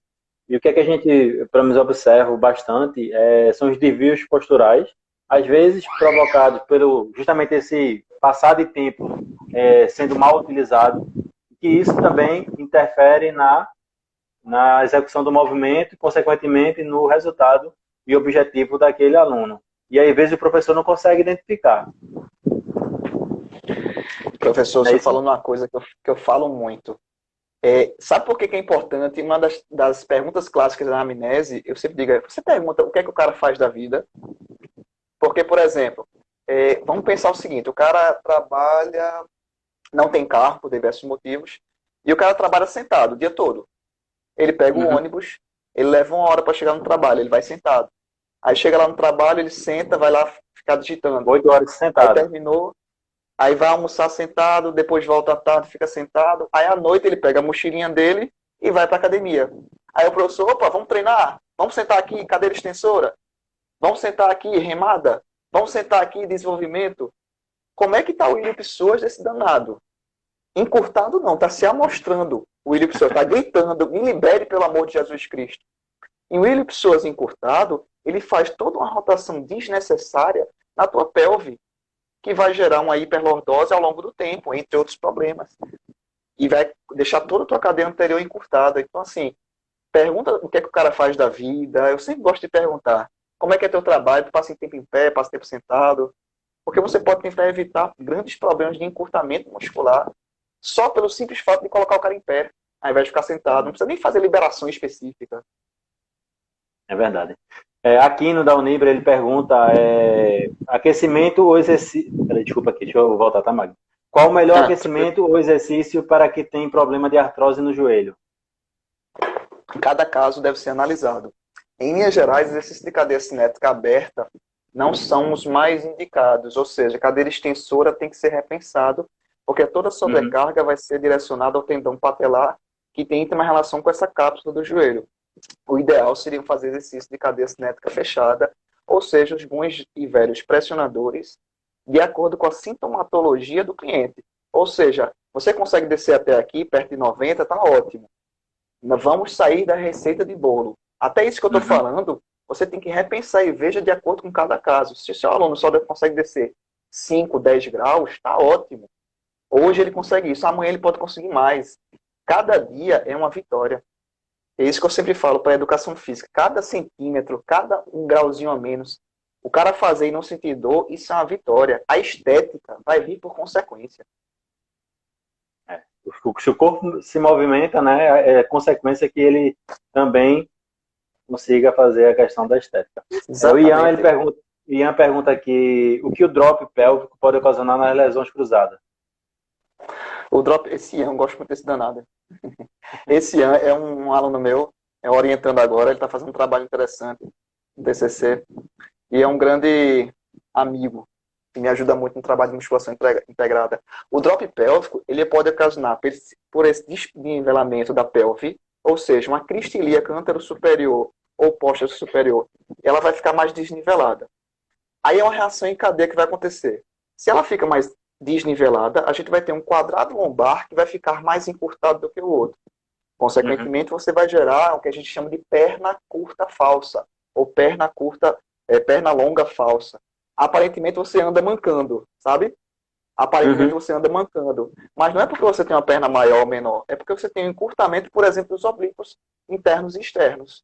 E o que é que a gente, pelo menos, observa bastante são os desvios posturais, às vezes provocados pelo justamente esse passar de tempo sendo mal utilizado, que isso também interfere na execução do movimento e, consequentemente, no resultado e objetivo daquele aluno. E aí, às vezes, o professor não consegue identificar. Professor, você falando uma coisa que eu falo muito. Sabe por que é importante? Uma das perguntas clássicas da anamnese, eu sempre digo, você pergunta o que é que o cara faz da vida? Porque, por exemplo, vamos pensar o seguinte, o cara trabalha, não tem carro por diversos motivos, E o cara trabalha sentado o dia todo. Ele pega o Uhum. ônibus, ele leva 1 hora para chegar no trabalho, ele vai sentado. Aí chega lá no trabalho, ele senta, vai lá ficar digitando. 8 horas Aí sentado. terminou, aí vai almoçar sentado, depois volta à tarde, fica sentado. Aí à noite ele pega a mochilinha dele e vai para academia. Aí o professor, opa, vamos treinar? Vamos sentar aqui, cadeira extensora? Vamos sentar aqui, remada? Vamos sentar aqui, desenvolvimento? Como é que tá o William Pessoas desse danado? Encurtado não, tá se amostrando. O William Pessoas tá gritando, me libere pelo amor de Jesus Cristo. E o William Pessoas encurtado, ele faz toda uma rotação desnecessária na tua pelve, que vai gerar uma hiperlordose ao longo do tempo, entre outros problemas. E vai deixar toda a tua cadeia anterior encurtada. Então, assim, pergunta o que é que o cara faz da vida. Eu sempre gosto de perguntar. Como é que é teu trabalho? Tu passa tempo em pé, passa tempo sentado? Porque você pode tentar evitar grandes problemas de encurtamento muscular só pelo simples fato de colocar o cara em pé, ao invés de ficar sentado. Não precisa nem fazer liberação específica. É verdade. Aquino da Unibra, ele pergunta, aquecimento ou exercício... Peraí, desculpa aqui, deixa eu voltar, tá, Magno? Qual o melhor aquecimento ou exercício para quem tem problema de artrose no joelho? Cada caso deve ser analisado. Em linhas gerais, exercícios de cadeia cinética aberta não são os mais indicados, ou seja, a cadeira extensora tem que ser repensado, porque toda sobrecarga vai ser direcionada ao tendão patelar, que tem uma relação com essa cápsula do joelho. O ideal seria fazer exercício de cadeia cinética fechada, ou seja, os bons e velhos pressionadores, de acordo com a sintomatologia do cliente. Ou seja, você consegue descer até aqui, perto de 90, tá ótimo. Vamos sair da receita de bolo. Até isso que eu estou falando, você tem que repensar e veja de acordo com cada caso. Se o seu aluno só consegue descer 5, 10 graus, está ótimo. Hoje ele consegue isso, amanhã ele pode conseguir mais. Cada dia é uma vitória. É isso que eu sempre falo para a educação física. Cada centímetro, cada um grauzinho a menos, o cara fazer e não sentir dor, isso é uma vitória. A estética vai vir por consequência. Se o corpo se movimenta, né, é consequência que ele também consiga fazer a questão da estética. O Ian pergunta aqui, o que o drop pélvico pode ocasionar nas lesões cruzadas? O drop, esse Ian, eu gosto muito desse danado. Esse Ian é um aluno meu, é orientando agora, ele está fazendo um trabalho interessante no TCC, e é um grande amigo, que me ajuda muito no trabalho de musculação integrada. O drop pélvico, ele pode ocasionar por esse desnivelamento da pelve, ou seja, uma crista ilíaca antero-superior ou posterior-superior, ela vai ficar mais desnivelada. Aí é uma reação em cadeia que vai acontecer. Se ela fica mais desnivelada, a gente vai ter um quadrado lombar que vai ficar mais encurtado do que o outro. Consequentemente, você vai gerar o que a gente chama de perna curta falsa, ou perna longa falsa. Aparentemente você anda mancando, sabe? Aparentemente você anda mancando. Mas não é porque você tem uma perna maior ou menor, é porque você tem um encurtamento, por exemplo, dos oblíquos internos e externos.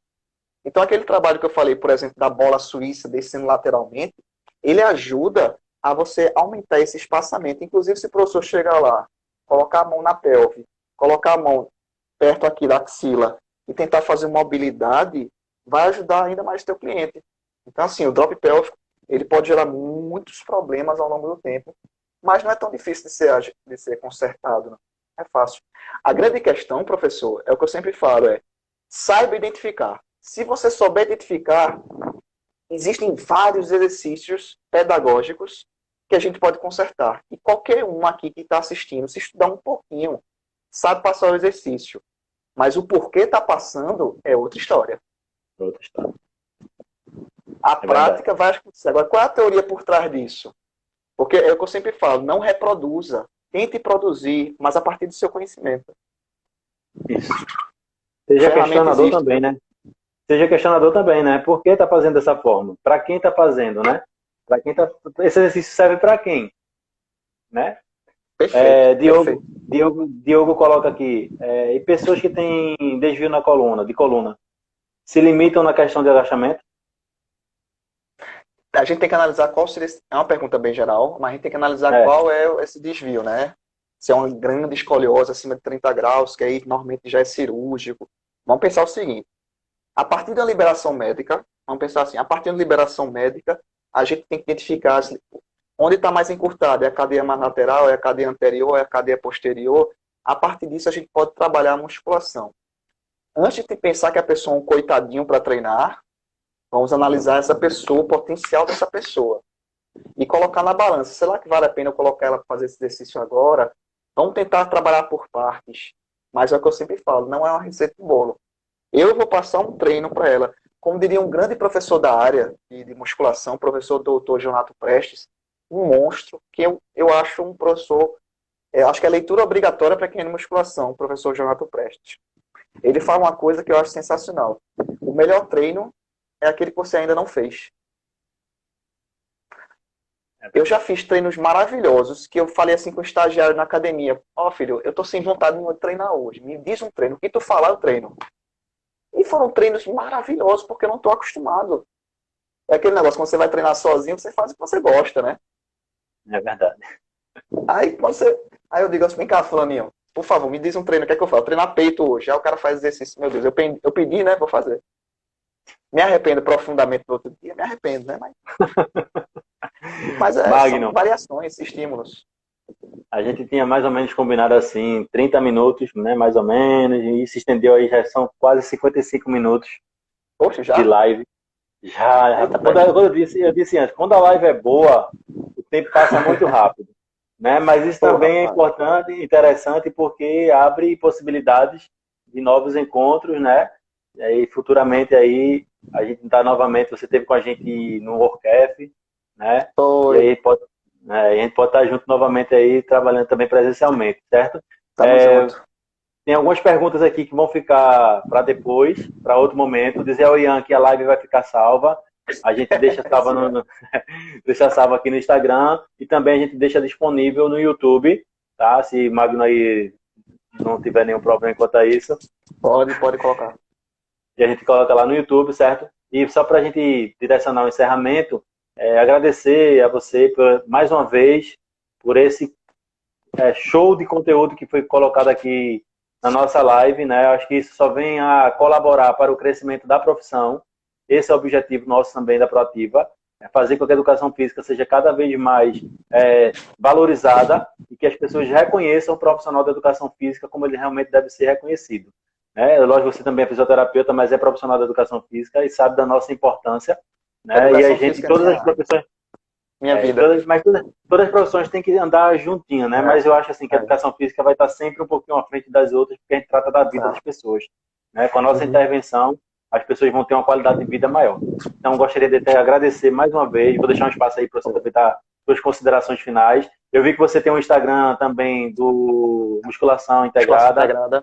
Então, aquele trabalho que eu falei, por exemplo, da bola suíça descendo lateralmente, ele ajuda a você aumentar esse espaçamento. Inclusive, se o professor chegar lá, colocar a mão na pelve, colocar a mão perto aqui da axila e tentar fazer mobilidade, vai ajudar ainda mais o teu cliente. Então, assim, o drop pélvico, ele pode gerar muitos problemas ao longo do tempo, mas não é tão difícil de ser consertado, não. É fácil. A grande questão, professor, é o que eu sempre falo, saiba identificar. Se você souber identificar, existem vários exercícios pedagógicos que a gente pode consertar. E qualquer um aqui que está assistindo, se estudar um pouquinho, sabe passar o exercício. Mas o porquê está passando é outra história. Outra história. A prática vai acontecer. Agora, qual é a teoria por trás disso? Porque é o que eu sempre falo, não reproduza. Tente produzir, mas a partir do seu conhecimento. Isso. Seja questionador também, né? Seja questionador também, né? Por que está fazendo dessa forma? Para quem está fazendo, né? Para quem tá... Esse exercício serve para quem? Né? Perfeito, perfeito. Diogo coloca aqui, e pessoas que têm desvio na coluna, de coluna, se limitam na questão de agachamento? A gente tem que analisar qual seria... É uma pergunta bem geral, mas a gente tem que analisar qual é esse desvio, né? Se é uma grande escoliose acima de 30 graus, que aí normalmente já é cirúrgico. Vamos pensar o seguinte. A partir da liberação médica, vamos pensar assim, a partir da liberação médica, a gente tem que identificar onde está mais encurtado. É a cadeia mais lateral, é a cadeia anterior, é a cadeia posterior. A partir disso, a gente pode trabalhar a musculação. Antes de pensar que a pessoa é um coitadinho para treinar, vamos analisar essa pessoa, o potencial dessa pessoa. E colocar na balança. Será que vale a pena eu colocar ela para fazer esse exercício agora? Vamos tentar trabalhar por partes. Mas é o que eu sempre falo, não é uma receita de bolo. Eu vou passar um treino para ela. Como diria um grande professor da área de musculação, o professor doutor Jonato Prestes, um monstro, que eu acho um professor, acho que é leitura obrigatória para quem é de musculação, o professor Jonato Prestes. Ele fala uma coisa que eu acho sensacional. O melhor treino é aquele que você ainda não fez. Eu já fiz treinos maravilhosos que eu falei assim com o estagiário na academia. Ó, filho, eu tô sem vontade de treinar hoje. Me diz um treino. O que tu falar, eu treino. E foram treinos maravilhosos porque eu não tô acostumado. É aquele negócio, quando você vai treinar sozinho, você faz o que você gosta, né? É verdade. Aí eu digo assim, vem cá, fulaninho, por favor, me diz um treino, o que é que eu faço? Treinar peito hoje. Aí o cara faz exercício. Meu Deus, eu pedi, né? Vou fazer. Me arrependo profundamente no outro dia. Me arrependo, né? Mas Magno, são variações, estímulos. a gente tinha mais ou menos combinado assim, 30 minutos, né? Mais ou menos, e se estendeu aí, já são quase 55 minutos Poxa, já? de live. Já. Eita, Quando eu disse antes, quando a live é boa, o tempo passa muito rápido. Né? Mas isso também é importante, interessante, porque abre possibilidades de novos encontros, né? E aí, futuramente, aí, a gente está novamente, você esteve com a gente no Workcaf, né? Foi. E aí a gente pode estar junto novamente aí, trabalhando também presencialmente, certo? Tamo junto. Tem algumas perguntas aqui que vão ficar para depois, para outro momento. Dizer ao Ian que a live vai ficar salva. A gente deixa salva, deixa salva aqui no Instagram e também a gente deixa disponível no YouTube, tá? Se Magno aí não tiver nenhum problema quanto a isso. Pode colocar. E a gente coloca lá no YouTube, certo? E só para a gente direcionar o encerramento, agradecer a você mais uma vez por esse show de conteúdo que foi colocado aqui na nossa live, né? Acho que isso só vem a colaborar para o crescimento da profissão. Esse é o objetivo nosso também da Proativa, fazer com que a educação física seja cada vez mais valorizada e que as pessoas reconheçam o profissional da educação física como ele realmente deve ser reconhecido. Lógico, você também é fisioterapeuta, mas é profissional da educação física e sabe da nossa importância. Né? E a gente, todas as profissões... Minha vida. Todas as profissões têm que andar juntinho, né? Mas eu acho assim que a educação física vai estar sempre um pouquinho à frente das outras, porque a gente trata da vida das pessoas. Né? Com a nossa intervenção, as pessoas vão ter uma qualidade de vida maior. Então, gostaria de agradecer mais uma vez. Vou deixar um espaço aí para você também dar suas considerações finais. Eu vi que você tem um Instagram também do Musculação Integrada.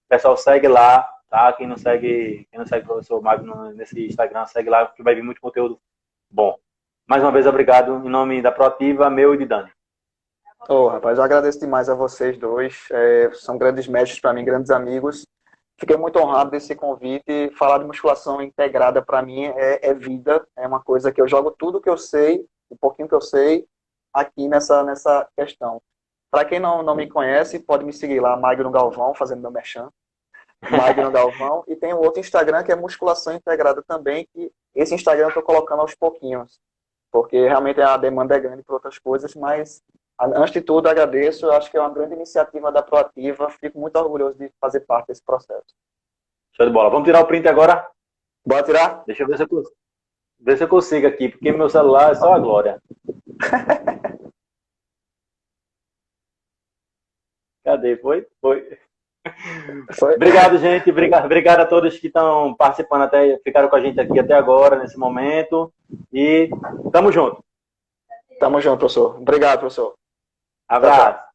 Pessoal, segue lá, tá? Quem não segue o professor Magno nesse Instagram, segue lá, porque vai vir muito conteúdo bom. Mais uma vez, obrigado em nome da Proativa, meu e de Dani. Rapaz, eu agradeço demais a vocês dois. São grandes mestres para mim, grandes amigos. Fiquei muito honrado desse convite. Falar de musculação integrada para mim é vida. É uma coisa que eu jogo tudo que eu sei, um pouquinho que eu sei, aqui nessa questão. Para quem não me conhece, pode me seguir lá, Magno Galvão, fazendo meu merchan. Magno Galvão. E tem um outro Instagram que é Musculação Integrada também, que esse Instagram eu estou colocando aos pouquinhos. Porque realmente a demanda é grande por outras coisas, mas antes de tudo agradeço, eu acho que é uma grande iniciativa da Proativa, fico muito orgulhoso de fazer parte desse processo. Show de bola. Vamos tirar o print agora? Bora tirar? Deixa eu ver se eu consigo aqui, porque meu celular é só a glória. Cadê? Foi? Obrigado, gente. Obrigado a todos que estão participando, ficaram com a gente aqui até agora, nesse momento. E tamo junto. Tamo junto, professor. Obrigado, professor. Abraço.